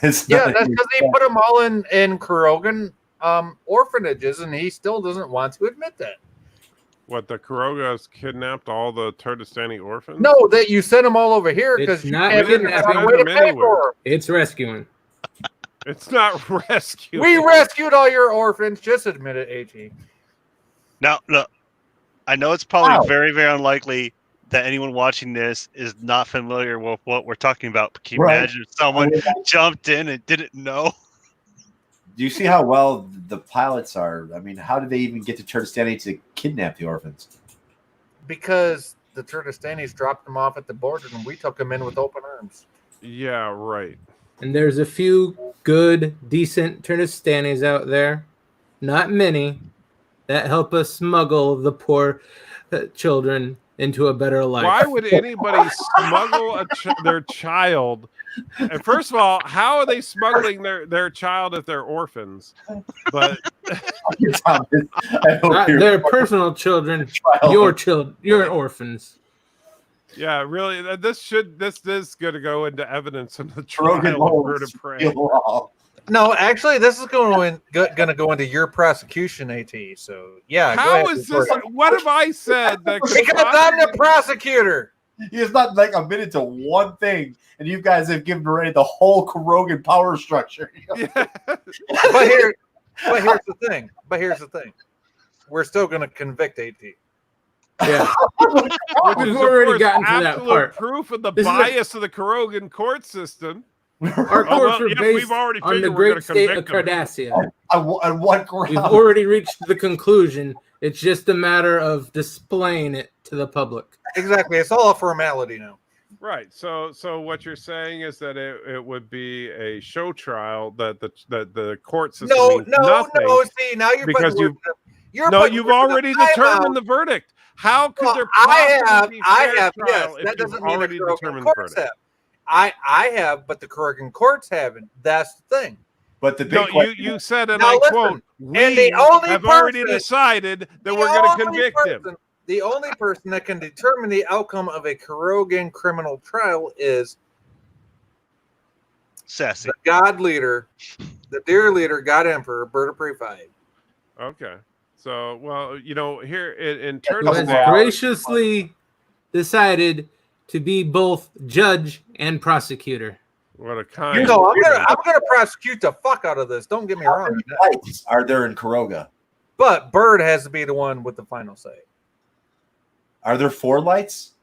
That's because he put them all in Kurogan orphanages, and he still doesn't want to admit that. What, the Kurogas kidnapped all the Turtistani orphans? No, that you sent them all over here because you can't It's rescuing. It's not rescuing. We rescued all your orphans. Just admit it, AT. Now, look, I know it's probably very, very unlikely that anyone watching this is not familiar with what we're talking about. But can you imagine if someone jumped in and didn't know? Do you see how well the pilots are? I mean, how did they even get to Turtistani to kidnap the orphans? Because the Turtistanis dropped them off at the border, and we took them in with open arms. Yeah, right. And there's a few good, decent Turtistanis out there, not many, that help us smuggle the poor children into a better life. Why would anybody smuggle their child? And first of all, how are they smuggling their child if they're orphans? But their personal children, your orphans. Yeah, really. This is going to go into evidence in the trial of Bird of Prey. No, actually, this is going to go into your prosecution, AT. So yeah. How is this? What have I said? Because I'm the prosecutor. He's not like admitted to one thing, and you guys have given away the whole Kurogan power structure. Yeah. But here's the thing. We're still going to convict AT. Yeah. We've already gotten to that part. Proof of the bias of the Kurogan court system. Our courts are based on the great state of Cardassia. On what ground? We've already reached the conclusion. It's just a matter of displaying it to the public. Exactly. It's all a formality now. Right. So what you're saying is that it would be a show trial that the court system means nothing. No. See, now you've already determined the verdict. How could there possibly be fair trial if you've already determined the verdict? I have, but the Kurogan courts haven't. That's the thing. But the big question, you said, and Now I listen, quote, and the we only have already person- decided that the we're going to only convict him. person- The only person that can determine the outcome of a Kurogan criminal trial is Sassy. the God leader, the dear leader, God Emperor, Bird of Prey 5. Okay. So, well, here in Who has Turtles, graciously decided to be both judge and prosecutor. what a kind. I'm gonna prosecute the fuck out of this. Don't get me how wrong. many lights are there in Kuroga? But Bird has to be the one with the final say. Are there 4 lights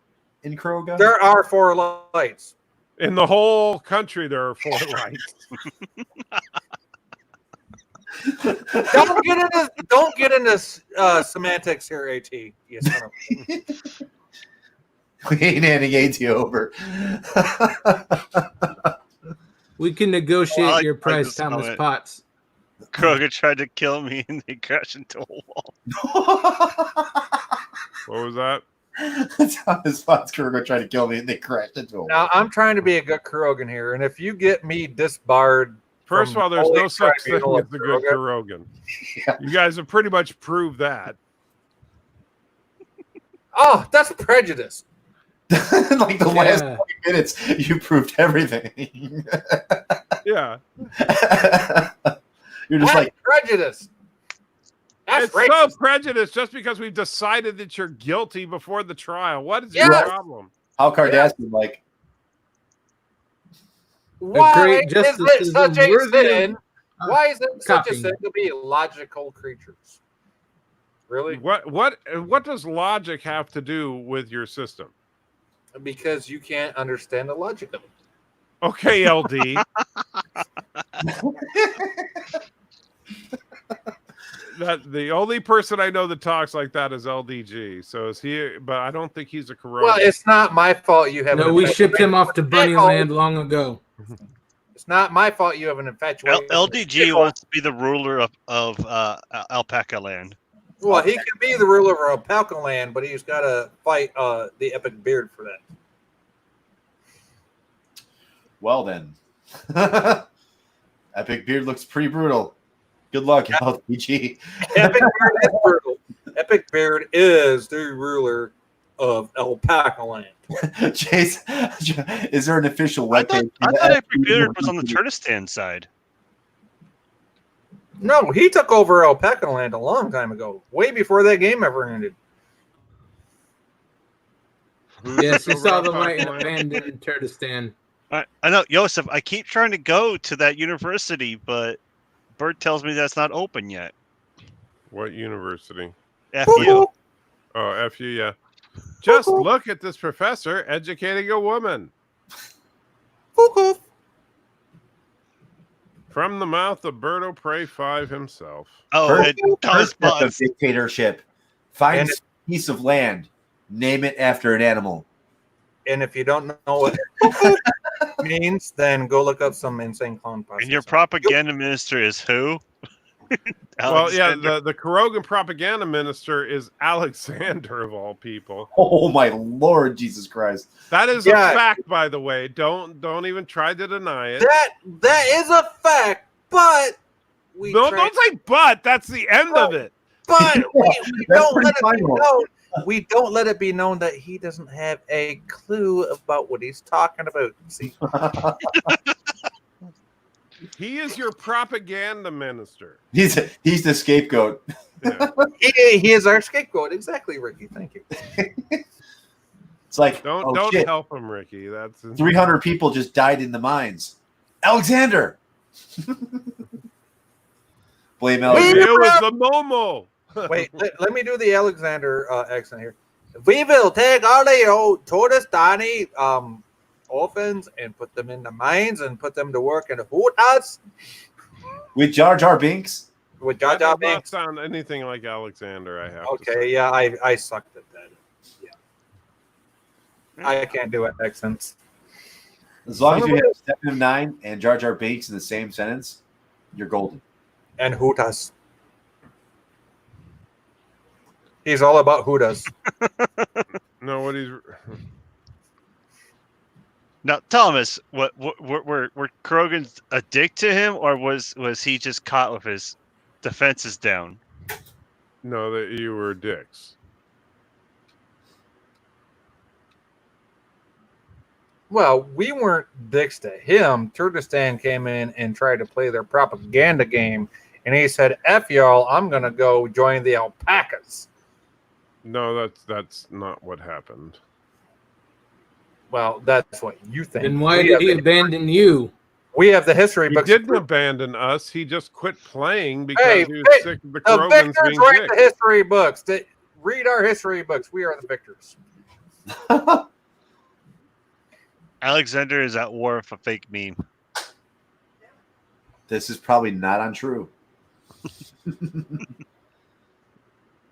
in Kuroga? There are 4 lights. In the whole country, there are 4 lights. Don't get into semantics here, AT. Yes, We ain't handing AT over. We can negotiate I like your price, this Thomas comment. Potts. Kroger tried to kill me and they crashed into a wall. What was that? Thomas Potts Kuroga tried to kill me and they crashed into him. Now I'm trying to be a good Kurogan here, and if you get me disbarred, First of all, there's Holy no such thing Tribunal as of a good Kurogan. Yeah. You guys have pretty much proved that. oh, that's prejudice. Like the last Yeah. 20 minutes, you proved everything. Yeah. You're just That's like, prejudice. That's It's racist. so prejudiced just because we've decided that you're guilty before the trial. What is Yes. your problem? how Kardashian, like, Why great is justice it is such a worthy sin? Why is it such a copying. sin to be logical creatures? Really? What does logic have to do with your system? Because you can't understand the logic of it. Okay, LD. That the only person I know that talks like that is LDG. So is he? But I don't think he's a Kuroga. Well, it's not my fault you have. No, an we infatuation shipped him off to with pickle. Bunnyland long ago. It's not my fault you have an infatuation. with LDG pickle. wants to be the ruler of Alpaca Land. Well, he can be the ruler of Alpaca Land, but he's got to fight the Epic Beard for that. well then. Epic Beard looks pretty brutal. Good luck, LPG. Epic Beard is brutal. Epic Beard is the ruler of Alpaca Land. Chase, is there an official I webpage? thought Epic Beard was on the Turnistan side. No, he took over Alpaca Land a long time ago, way before that game ever ended. Yes, he Over saw the Alpaca light and Land. abandoned Turtistan. I know, Joseph. I keep trying to go to that university, but Bert tells me that's not open yet. What university? FU. Oh, FU, yeah. Just look at this professor educating a woman. From the mouth of Birdo Prey 5 himself. Oh, it does Concept of buzz. dictatorship. Find And a piece of land. Name it after an animal. And if you don't know what it means, then go look up some insane clown process. And your propaganda minister is who? Well, yeah, Alexander. the Kurogan propaganda minister is Alexander of all people. Oh my Lord, Jesus Christ! That is Yeah. a fact, by the way. Don't even try to deny it. That is a fact, but we No, try- don't say but. That's the end of it. but we That's don't pretty let it be final. known. We don't let it be known that he doesn't have a clue about what he's talking about. See, He is your propaganda minister. He's the scapegoat. Yeah. he is our scapegoat. Exactly, Ricky. Thank you. It's like, Don't oh, shit, help him, Ricky. That's 300 people just died in the mines. Alexander. Blame We- Alexander. It was the Momo. Wait, let me do the Alexander accent here. We will take all the old Tordestani orphans and put them in the mines and put them to work in the food house With Jar Jar Binks. with Jar That Jar does not Binks. sound anything like Alexander, I have to say. Okay, yeah, I sucked at that. Yeah, I can't do accents. As long as you have Stephen 9 and Jar Jar Binks in the same sentence, you're golden. And Hootas. He's all about Hootas. No, what he's Now, Thomas, were Krogan's a dick to him, or was he just caught with his defenses down? No, that you were dicks. Well, we weren't dicks to him. Turkestan came in and tried to play their propaganda game, and he said, "F y'all, I'm going to go join the alpacas." No, that's not what happened. Well, that's what you think. Then why did he abandon you? We have the history He books. didn't abandon us. He just quit playing because Hey, he was sick of the Krogans victors being write dicks. the history books. Read our history books. We are the victors. Alexander is at war with a fake meme. This is probably not untrue.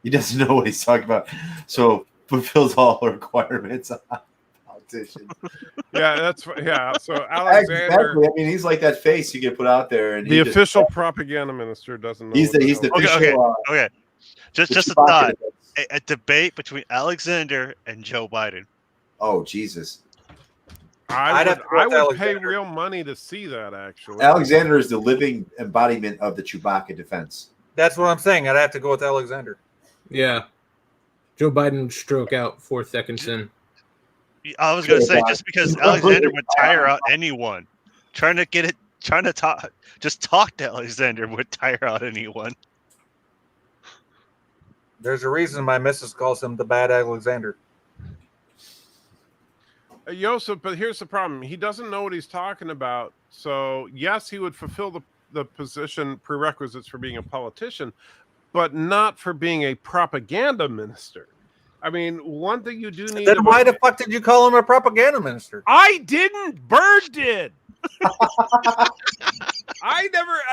He doesn't know what he's talking about. So fulfills all requirements on politicians. Yeah, that's So Alexander, Exactly. I mean, he's like that face you get put out there, and the official propaganda minister, doesn't know. He's the official. Okay. Just a Chewbacca thought. defense. A debate between Alexander and Joe Biden. Oh Jesus! I I'd have would, to go I with would pay Alexander. real money to see that. Actually, Alexander is the living embodiment of the Chewbacca defense. That's what I'm saying. I'd have to go with Alexander. Yeah. Joe Biden would stroke out 4 seconds in. I was going to say, just because Alexander would tire out anyone, trying to talk to Alexander would tire out anyone. There's a reason my missus calls him the bad Alexander. Joseph, but here's the problem. He doesn't know what he's talking about. So, yes, he would fulfill the position prerequisites for being a politician, but not for being a propaganda minister. I mean, one thing you do need Then to... why the fuck did you call him a propaganda minister? I didn't. Bird did.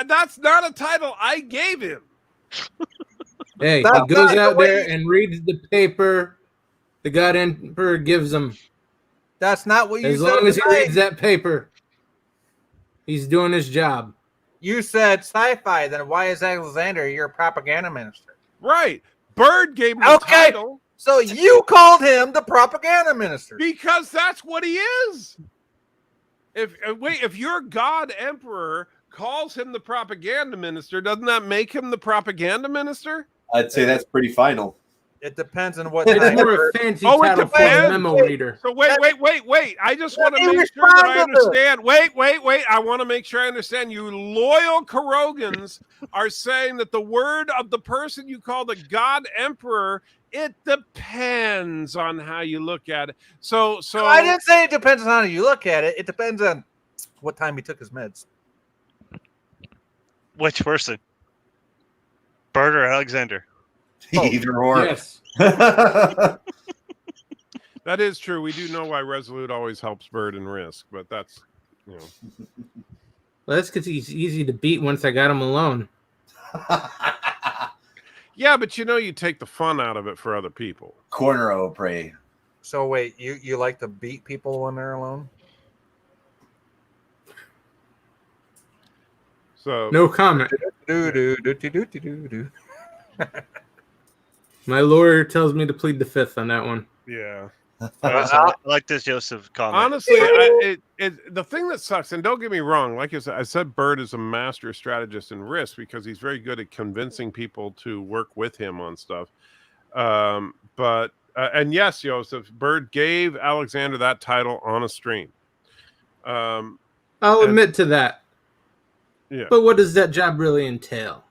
That's not a title I gave him. Hey, That's he goes not out the way there and reads the paper the God Emperor gives him. That's not what you As said. long as he tonight. reads that paper, he's doing his job. You said sci-fi. Then why is Alexander your propaganda minister? Right. Bird gave him the Okay. title So you called him the propaganda minister. because that's what he is. If your God Emperor calls him the propaganda minister, doesn't that make him the propaganda minister? I'd say that's pretty final. It depends on what. It's time. more a fancy Oh, it title for a depends. memo reader. So wait. I just Let want to me make sure that I respond to this. understand. Wait. I want to make sure I understand. You loyal Kurogans are saying that the word of the person you call the God Emperor, it depends on how you look at it. So I didn't say it depends on how you look at it. It depends on what time he took his meds. Which person? Bird or Alexander? Either or. Yes. that is true. We do know why Resolute always helps Bird and Risk, but that's Well, that's because he's easy to beat once I got him alone. yeah, but you take the fun out of it for other people. Corner o prey. So wait, you like to beat people when they're alone? So No comment. Do. My lawyer tells me to plead the fifth on that one. yeah. I like this Joseph comment. Honestly, the thing that sucks, and don't get me wrong, like I said, Bird is a master strategist in Risk because he's very good at convincing people to work with him on stuff. But yes, Joseph, Bird gave Alexander that title on a stream. I'll admit to that. Yeah. But what does that job really entail?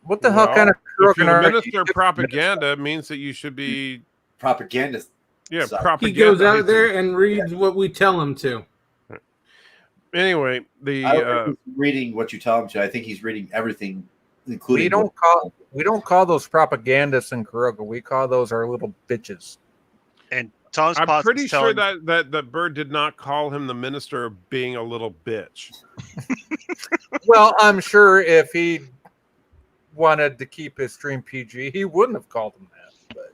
What the hell kind of if you're Krogan the are minister you? of propaganda, it means that you should be Propaganda. propaganda. He goes out there and reads what we tell him to. Anyway, I don't think he's reading what you tell him to. I think he's reading everything, including. We don't call those propagandists in Kuroga. We call those our little bitches. And Tom's I'm pretty sure that Bird did not call him the minister of being a little bitch. Well, I'm sure if he wanted to keep his stream PG, he wouldn't have called him that. But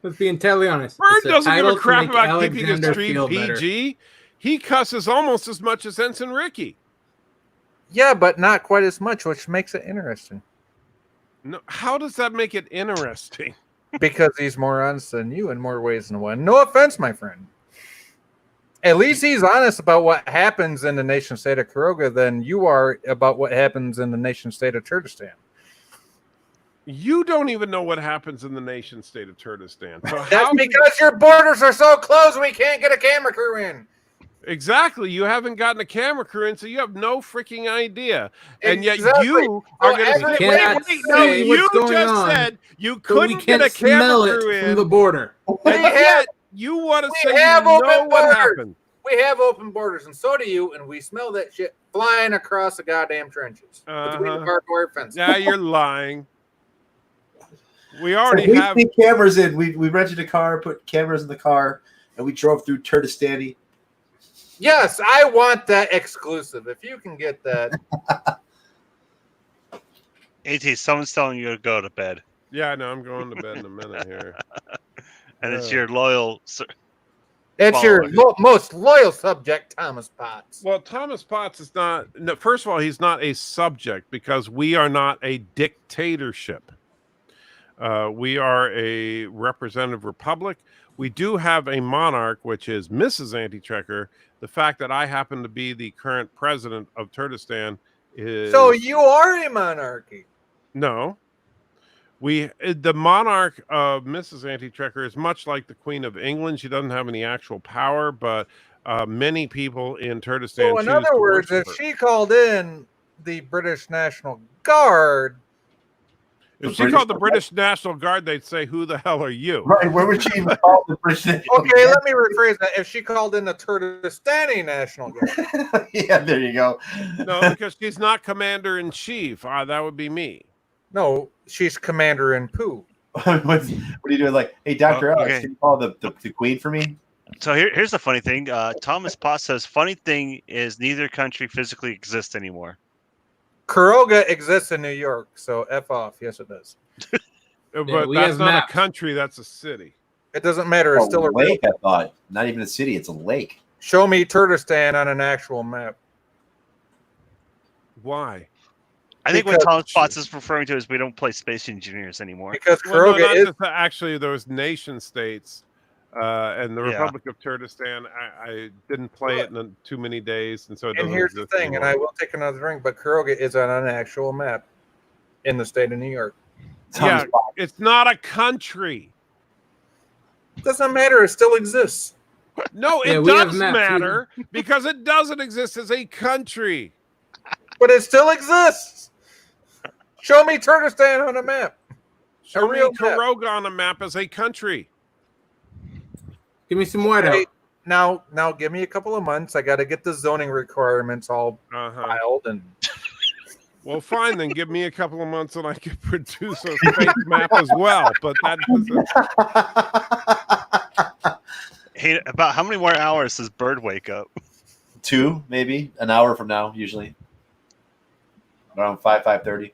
Let's be entirely honest. Bird It's a doesn't give title a to crap make about keeping his Alexander stream feel better. PG. He cusses almost as much as Ensign Ricky. yeah, but not quite as much, which makes it interesting. No, how does that make it interesting? Because he's more honest than you in more ways than one. No offense, my friend. At least he's honest about what happens in the nation state of Karoga than you are about what happens in the nation state of Kurdistan. You don't even know what happens in the nation state of Kurdistan. So That's because your borders are so close we can't get a camera crew in. Exactly. You haven't gotten a camera crew in, so you have no freaking idea. And yet Exactly. you are going to say, no, you just said you couldn't get a camera crew in from the border. And yet you want to say you know what happened. We have open borders, and so do you, and we smell that shit flying across the goddamn trenches between the barbed wire fences. Yeah, you're lying. We already have cameras in. We rented a car, put cameras in the car, and we drove through Kurdistan. Yes, I want that exclusive. If you can get that. AT, someone's telling you to go to bed. Yeah, no, I'm going to bed in a minute here. And it's your loyal... It's your most loyal subject, Thomas Potts. Well, Thomas Potts is not... No, first of all, he's not a subject because we are not a dictatorship. We are a representative republic. We do have a monarch, which is Mrs. Anti-Trekker. The fact that I happen to be the current president of Kurdistan is... So you are a monarchy? No. The monarch of Mrs. Anti-Trekker is much like the Queen of England. She doesn't have any actual power, but many people in Kurdistan. So in other words, if she called in the British National Guard, if she called the British National Guard, they'd say, "Who the hell are you?" Right? Where would she even call the British National Guard? Okay, let me rephrase that. If she called in the Kurdistani National Guard, yeah, there you go. No, because she's not commander in chief. That would be me. No, she's commander in poo. What are you doing? Like, hey, Dr. Alex, okay. can you call the queen for me? So here's the funny thing. Thomas Potts says, funny thing is neither country physically exists anymore. Karoga exists in New York, so F off. Yes, it does. But that's not a country. That's a city. It doesn't matter. It's still a lake, I thought. Not even a city. It's a lake. Show me Kurdistan on an actual map. Why? I think what Thomas Potts is referring to is we don't play Space Engineers anymore. Because Karoga is actually those nation states, and the Republic of Kurdistan. I didn't play it in too many days, and so it doesn't. And here's the thing, and I will take another drink, but Karoga is on an actual map in the state of New York. Yeah, it's not a country. Doesn't matter. It still exists. No, it does matter because it doesn't exist as a country. But it still exists. Show me Kurdistan on a map. Show me Karoga on a map as a country. Give me some whiteout. Now, give me a couple of months. I got to get the zoning requirements all filed and. Well, fine then. Give me a couple of months, and I can produce a fake map as well. But that doesn't. Hey, about how many more hours does Bird wake up? 2, maybe an hour from now, usually around 5:30.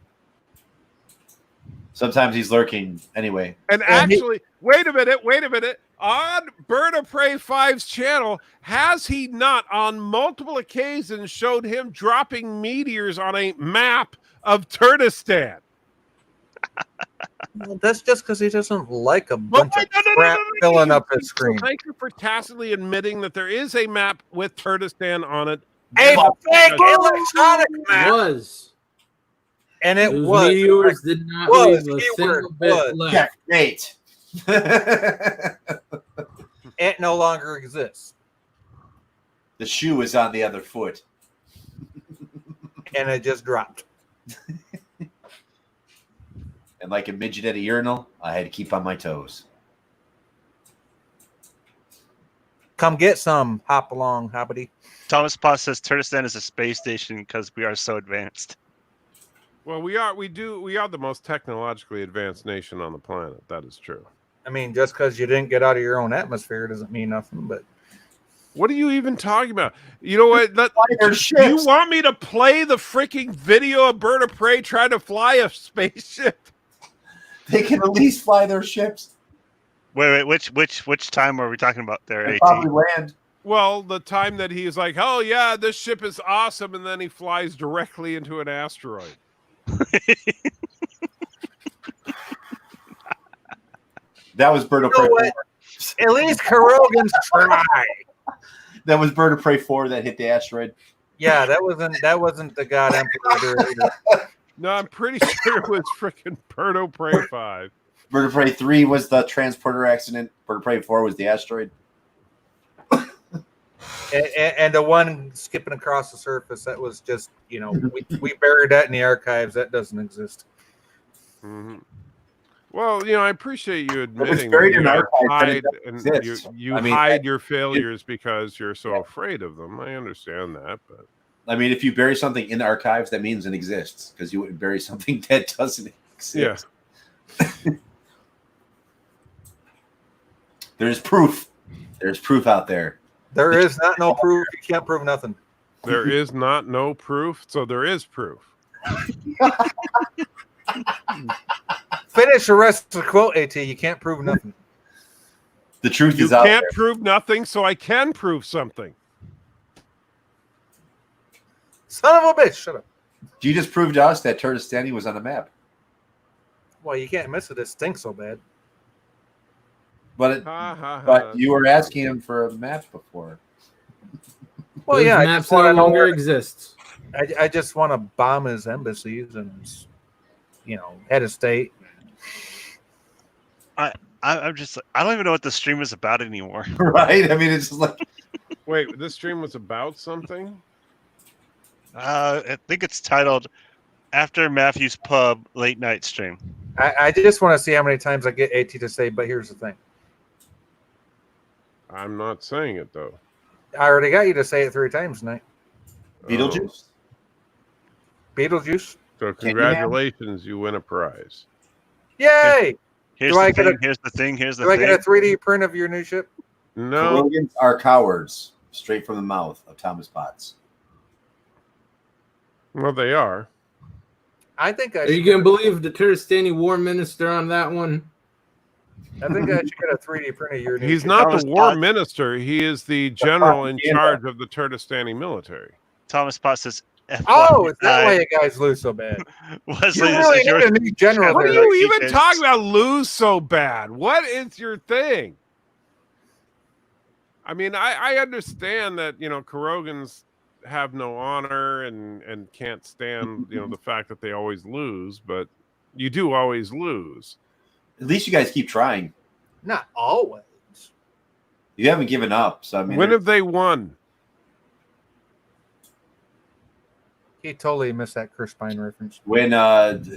Sometimes he's lurking anyway. And actually, wait a minute. On Bird of Prey 5's channel, has he not on multiple occasions showed him dropping meteors on a map of Kurdistan? Well, that's just because he doesn't like a bunch of crap filling up his screen. Thank you for tacitly admitting that there is a map with Kurdistan on it. A fake electronic map. And it was. Meteors did not leave a single bit left. Checkmate. It no longer exists. The shoe is on the other foot. And it just dropped. And like a midget at a urinal, I had to keep on my toes. Come get some. Hop along, hobbity. Thomas Potts says Kurdistan is a space station because we are so advanced. Well, we are the most technologically advanced nation on the planet. That is true. I mean, just because you didn't get out of your own atmosphere doesn't mean nothing, but what are you even talking about? You know what? You want me to play the freaking video of Bird of Prey trying to fly a spaceship? They can at least fly their ships. Wait, which time are we talking about there? They probably land. Well, the time that he's like, oh yeah, this ship is awesome, and then he flies directly into an asteroid. That was Bird of Prey. At least Karogan's try. That was Bird of Prey 4 that hit the asteroid. Yeah, that wasn't the God Emperor. No, I'm pretty sure it was freaking Bird of Prey 5. Bird of Prey 3 was the transporter accident. Bird of Prey 4 was the asteroid. And the one skipping across the surface, that was just, we buried that in the archives. That doesn't exist. Mm-hmm. Well, I appreciate you admitting you hide your failures because you're so afraid of them. I understand that, but I mean, if you bury something in the archives, that means it exists, because you wouldn't bury something that doesn't exist. Yeah. There's proof. There's proof out there. There is not no proof. You can't prove nothing. There is not no proof, so there is proof. Finish the rest of the quote, AT. You can't prove nothing. The truth is out there. You can't prove nothing, so I can prove something. Son of a bitch, shut up. You just proved to us that Turtistani was on the map. Well, you can't miss it. It stinks so bad. But you were asking him for a map before. Well, yeah, maps no longer exists. I just want to bomb his embassies and, head of state. I'm just, I don't even know what the stream is about anymore. Right? I mean, it's just like. Wait, this stream was about something? I think it's titled After Matthew's Pub Late Night Stream. I just want to see how many times I get AT to say, but here's the thing. I'm not saying it, though. I already got you to say it 3 times tonight. Beetlejuice? Beetlejuice? So congratulations, you win a prize. Yay! Here's the thing. Do I get a 3D print of your new ship? No. Corogans are cowards, straight from the mouth of Thomas Potts. Well, they are. I think Are you going to believe the Turistani war minister on that one? I think I should get a 3D print of your new He's ship. not the war minister. He is the general in charge of the Turtistani military. Thomas Potts says, oh, is that why you guys lose so bad? Wesley, you really need a new general. What are you even talking about lose so bad? What is your thing? I mean, I understand that, Kurogans have no honor and can't stand, the fact that they always lose, but you do always lose. At least you guys keep trying. Not always. You haven't given up. So I mean, when have they won? He totally missed that Chris Pine reference. When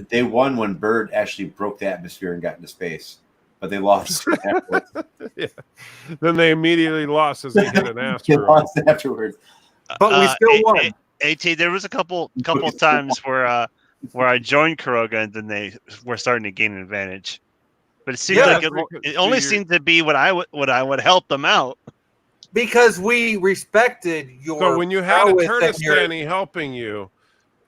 they won when Bird actually broke the atmosphere and got into space, but they lost afterwards. Yeah. Then they immediately lost as they hit an asteroid. They lost afterwards. But we still won. AT, there was a couple times where I joined Kuroga and then they were starting to gain an advantage. But it seems like it only seemed to be when I would help them out. Because we respected your. So when you had a Turtistani helping you,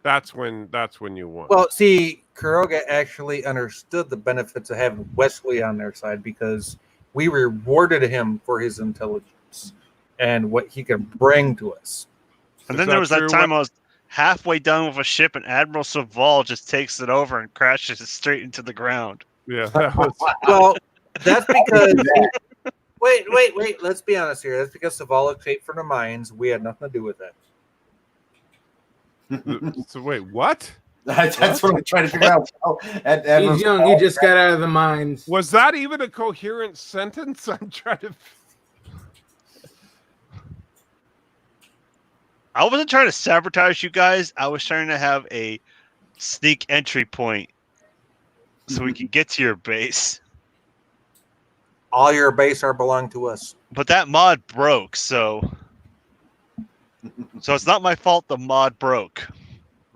that's when you won. Well, see, Kuroga actually understood the benefits of having Wesley on their side because we rewarded him for his intelligence and what he could bring to us. And then there was that time I was halfway done with a ship and Admiral Saval just takes it over and crashes it straight into the ground. Yeah. That was... Well, that's because... Wait. Let's be honest here. That's because Saval escaped from the mines. We had nothing to do with that. So wait, what? That's what I'm trying to figure out. He's young. He just got out of the mines. Was that even a coherent sentence? I'm trying to... I wasn't trying to sabotage you guys. I was trying to have a sneak entry point so we could get to your base. All your base belong to us. But that mod broke, so it's not my fault the mod broke.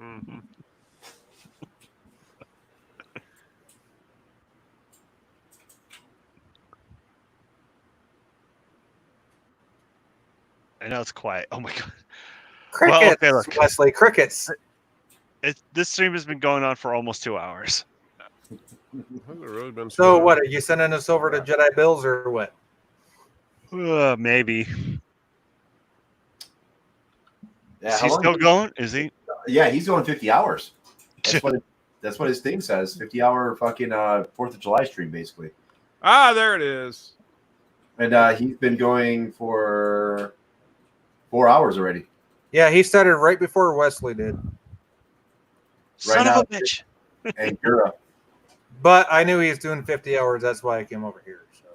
Mm-hmm. I know it's quiet. Oh my god. Crickets, well, okay, Wesley, crickets. This stream has been going on for almost 2 hours. So what, are you sending us over to Jedi Bills or what? Maybe. Yeah, is he still going? Is he? Yeah, he's going 50 hours. That's what his thing says. 50-hour fucking 4th of July stream, basically. Ah, there it is. And he's been going for 4 hours already. Yeah, he started right before Wesley did. Son of a bitch. And Gura. But I knew he was doing 50 hours. That's why I came over here. So.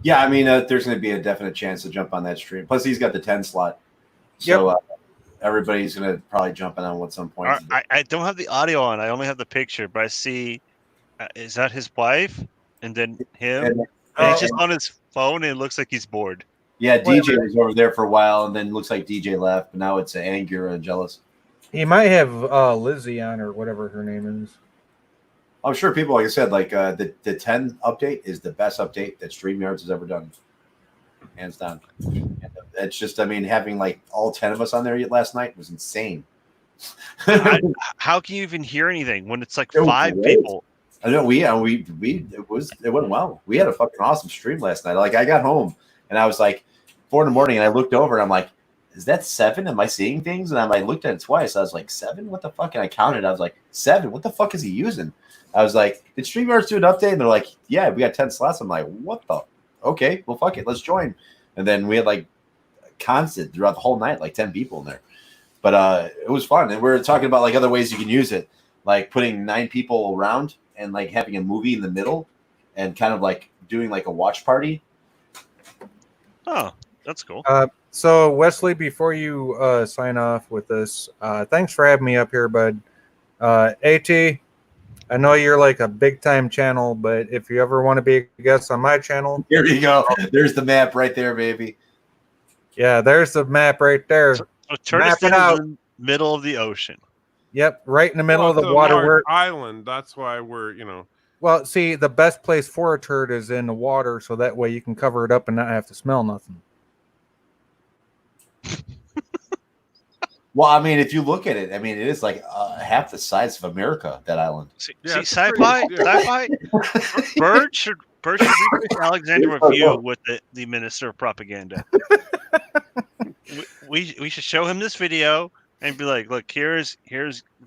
Yeah, I mean, there's going to be a definite chance to jump on that stream. Plus, he's got the 10 slot. So everybody's going to probably jump in on at some point. I don't have the audio on. I only have the picture, but I see, is that his wife? And then him? And he's just on his phone, and it looks like he's bored. Yeah, DJ was over there for a while, and then looks like DJ left, but now it's Angura and Jealous. He might have Lizzie on or whatever her name is. I'm sure people, like I said, like the 10 update is the best update that StreamYards has ever done, hands down. And it's just, I mean, having like all 10 of us on there last night was insane. How can you even hear anything when it's like 5 people? I know it went well. We had a fucking awesome stream last night. Like I got home and I was like 4 a.m. and I looked over and I'm like, is that 7? Am I seeing things? And I looked at it twice. I was like, 7? What the fuck? And I counted. I was like, 7? What the fuck is he using? I was like, did StreamYards do an update? And they're like, yeah, we got 10 slots. I'm like, what the? Okay, well, fuck it. Let's join. And then we had like constant throughout the whole night, like 10 people in there. But it was fun. And we were talking about like other ways you can use it, like putting 9 people around and like having a movie in the middle and kind of like doing like a watch party. Oh, that's cool. So Wesley, before you sign off with this, thanks for having me up here, bud. AT, I know you're like a big time channel, but if you ever want to be a guest on my channel, here you go. There's the map right there, baby. Yeah, there's the map right there. So Turkestan is in the middle of the ocean. Yep, right in the middle of the water island. That's why we're, Well, see, the best place for a turd is in the water, so that way you can cover it up and not have to smell nothing. Well, I mean, if you look at it, I mean, it is like half the size of America, that island. See, sci-fi. Bird should read Alexander review with the Minister of Propaganda. we should show him this video and be like, look, here's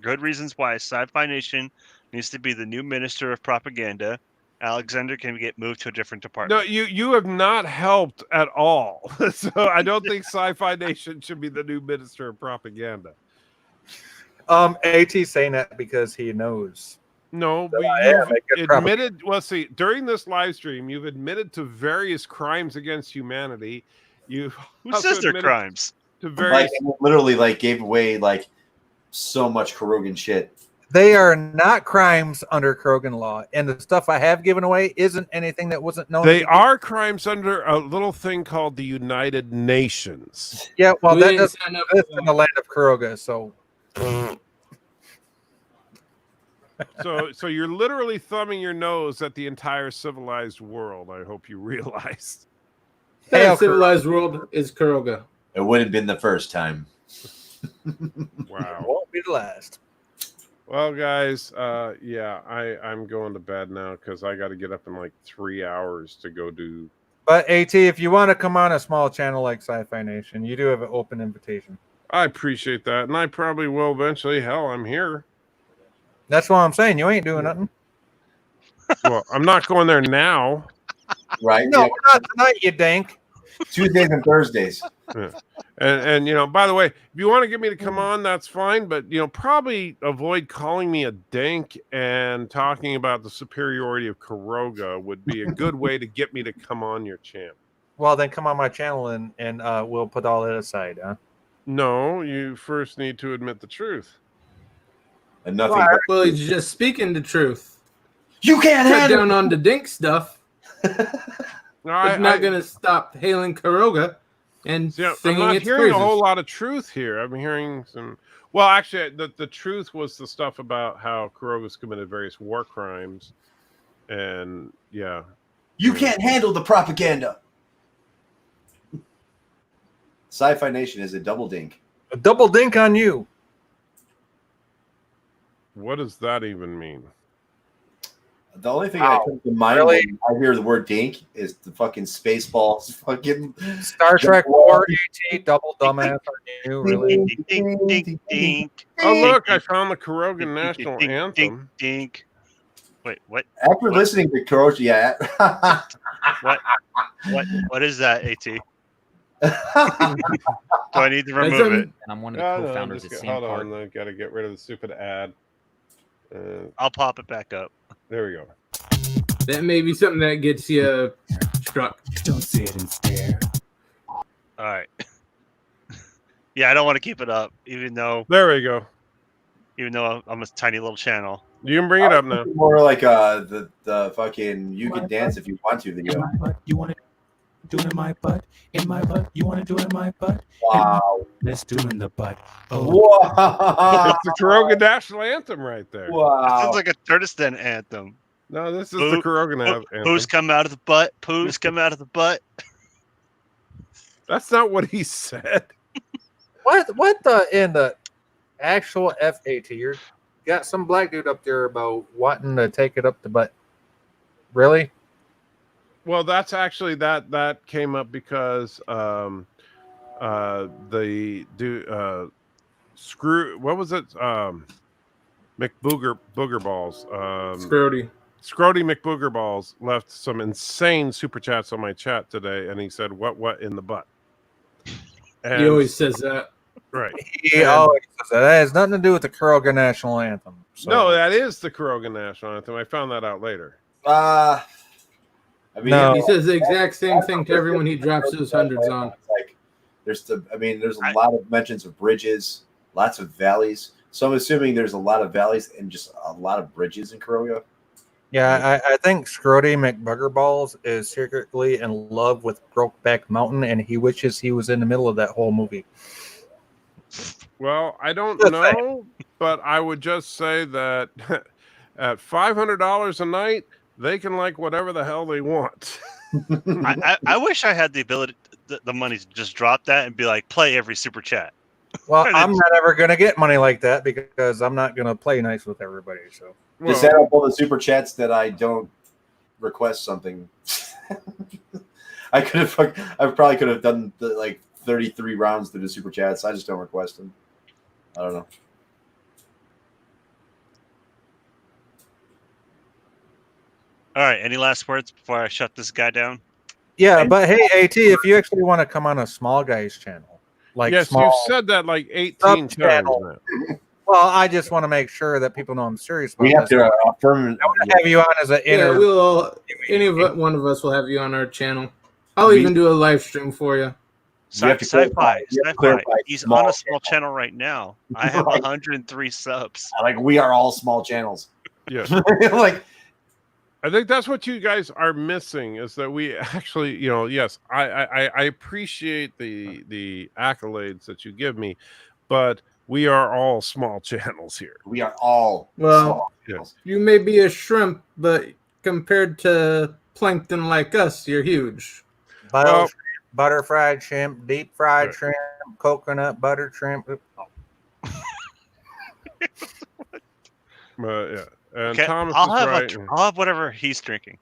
good reasons why Sci-Fi Nation needs to be the new Minister of Propaganda. Alexander can get moved to a different department. No, you have not helped at all. So I don't think Sci-Fi Nation should be the new Minister of Propaganda. AT saying that because he knows. No, but you've admitted. Well, see, during this live stream, you've admitted to various crimes against humanity. Who says they're crimes? To various, literally, like gave away like so much Krogan shit. They are not crimes under Krogan law, and the stuff I have given away isn't anything that wasn't known. They are crimes under a little thing called the United Nations. Yeah, well, that doesn't exist in the land of Kroga, so. So you're literally thumbing your nose at the entire civilized world. I hope you realize. That civilized world is Kroga. It would have been the first time. Wow. Won't be the last. Well, guys, I'm going to bed now because I got to get up in like 3 hours to go do. But AT, if you want to come on a small channel like Sci-Fi Nation, you do have an open invitation. I appreciate that, and I probably will eventually. Hell, I'm here. That's what I'm saying. You ain't doing nothing. Well, I'm not going there now. Right? No, not tonight, you dank. Tuesdays and Thursdays. Yeah. And by the way, if you want to get me to come on, that's fine. But probably avoid calling me a dank and talking about the superiority of Kroga would be a good way to get me to come on your channel. Well, then come on my channel and we'll put all that aside, huh? No, you first need to admit the truth. And nothing. Well, he's just speaking the truth. You can't cut down on the dink stuff. No, I'm not going to stop hailing Kroga and singing I'm not its hearing praises. a whole lot of truth here. I'm hearing some. Well, actually, the truth was the stuff about how Kroga's committed various war crimes, and yeah, you can't handle the propaganda. Sci-Fi Nation is a double dink. A double dink on you. What does that even mean? The only thing that comes to mind when I hear the word dink is the fucking Spaceballs, fucking Star Trek 4 AT, double dumbass on you, really. Dink, dink, dink. Oh, look, I found the Krogan national anthem. Dink, dink. Wait, what? After listening to Kroga, What is that, AT? Do I need to remove it? And I'm one of the co-founders at Hold Sampark. on, I gotta get rid of the stupid ad. I'll pop it back up. There we go. That may be something that gets you struck. Don't sit and stare. All right. Yeah, I don't want to keep it up, even though There we go. I'm a tiny little channel. You can bring it up now. More like the fucking you can dance if you want to video. You want to do it in my butt? In my butt? You want to do it in my butt? Wow. Let's do it in the butt. Oh. Wow. It's the Kuroga national anthem right there. It Wow. sounds like a Kurdistan anthem. No, this is the Kuroga anthem. Who's come out of the butt? Who's come out of the butt? That's not what he said. What the in the actual FAT? You got some black dude up there about wanting to take it up the butt. Really? Well, that's actually that came up because screw what was it? McBooger balls. Scrody McBooger balls left some insane super chats on my chat today, and he said, "What in the butt?" And, He always says that. right. He always says that. That has nothing to do with the Kuroga national anthem. So. No, that is the Kuroga national anthem. I found that out later. I mean, No. He says the exact same thing to everyone he drops his hundreds on. Like, there's a lot of mentions of bridges, lots of valleys. So I'm assuming there's a lot of valleys and just a lot of bridges in Kuroga. Yeah, I think Scrody McBuggerballs is secretly in love with Brokeback Mountain, and he wishes he was in the middle of that whole movie. Well, I don't know, but I would just say that at $500 a night, they can like whatever the hell they want. I wish I had the ability, the money to just drop that and be like, play every super chat. Well, I'm not ever going to get money like that because I'm not going to play nice with everybody. So Just add up all the super chats that I don't request something. I probably could have done like 33 rounds through the super chats. I just don't request them. I don't know. All right. Any last words before I shut this guy down? yeah, but hey, AT, if you actually want to come on a small guy's channel, like yes, small, you've said that like 18 times channel. now. Well, I just want to make sure that people know I'm serious about We have this. to affirm. I want to have you on as an Yeah, one of us will have you on our channel. I'll even do a live stream for you. Sci-fi. He's small on a small channel right now. I have 103 subs. Like we are all small channels. Yeah. Like I think that's what you guys are missing is that we actually, yes, I appreciate the accolades that you give me, but we are all small channels here. we are all Well, Yes. you may be a shrimp, but compared to plankton like us, you're huge. Butter fried shrimp, deep fried shrimp, coconut butter shrimp. Yeah. And Okay, Thomas I'll is have right. I'll have whatever he's drinking.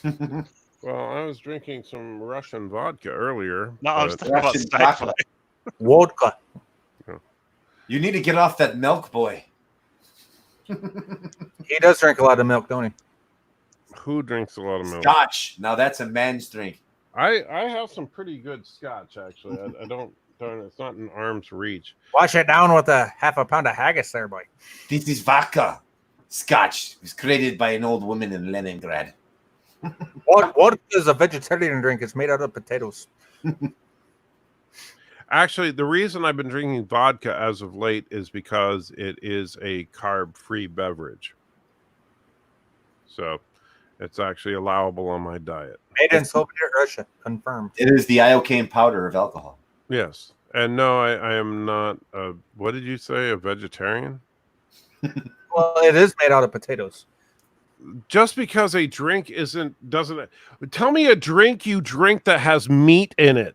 Well, I was drinking some Russian vodka earlier. No, I was but- talking about Russian sci-fi. vodka. Vodka. You need to get off that milk, boy. He does drink a lot of milk, don't he? Who drinks a lot of milk? Scotch. Now that's a man's drink. I have some pretty good scotch, actually. I don't, it's not in arm's reach. Wash it down with a half a pound of haggis there, boy. This is vodka. Scotch. It was created by an old woman in Leningrad. What is a vegetarian drink? It's made out of potatoes. Actually, the reason I've been drinking vodka as of late is because it is a carb-free beverage. So it's actually allowable on my diet. Made in Soviet Russia. Confirmed. It is the iocane powder of alcohol. Yes. And no, I am not what did you say? A vegetarian? Well, it is made out of potatoes. Just because a drink doesn't tell me a drink you drink that has meat in it.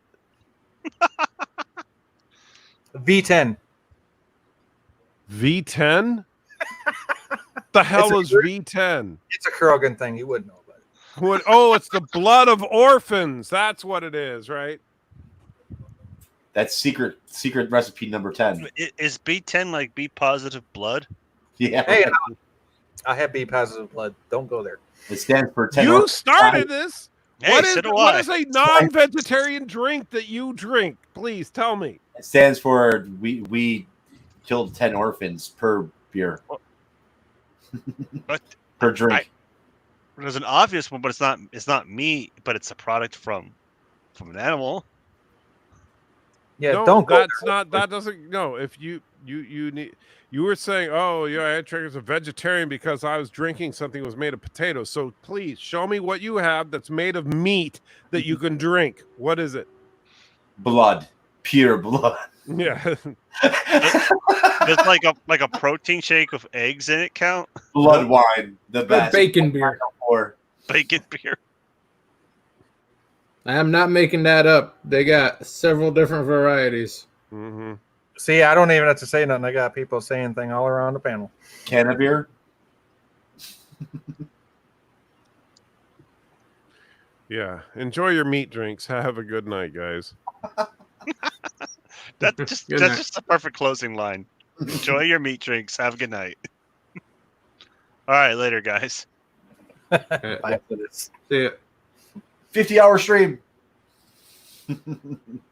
V10. V10? The hell is V10? It's a Kurogan thing. You wouldn't know about it. Oh, it's the blood of orphans. That's what it is, right? That's secret recipe number 10. Is B10 like B positive blood? Yeah. Hey, I have B positive blood. Don't go there. It stands for 10. You started this. Hey, what is a non-vegetarian drink that you drink? Please tell me. It stands for we killed 10 orphans per beer. But per drink. There's an obvious one, but it's not meat, but it's a product from an animal. Yeah, no, don't go. That doesn't. No, if you need. You were saying, oh, yeah, I had trigger as a vegetarian because I was drinking something that was made of potatoes. So please show me what you have that's made of meat that you can drink. What is it? Blood, pure blood. Yeah. Does like a protein shake with eggs in it count? Blood wine, the best. Bacon beer. Bacon beer. I am not making that up. They got several different varieties. Mm-hmm. See, I don't even have to say nothing. I got people saying things all around the panel. Can of beer? Yeah. Enjoy your meat drinks. Have a good night, guys. That's just a perfect closing line. Enjoy your meat drinks. Have a good night. All right, later, guys. Bye for this. See ya. 50-hour stream.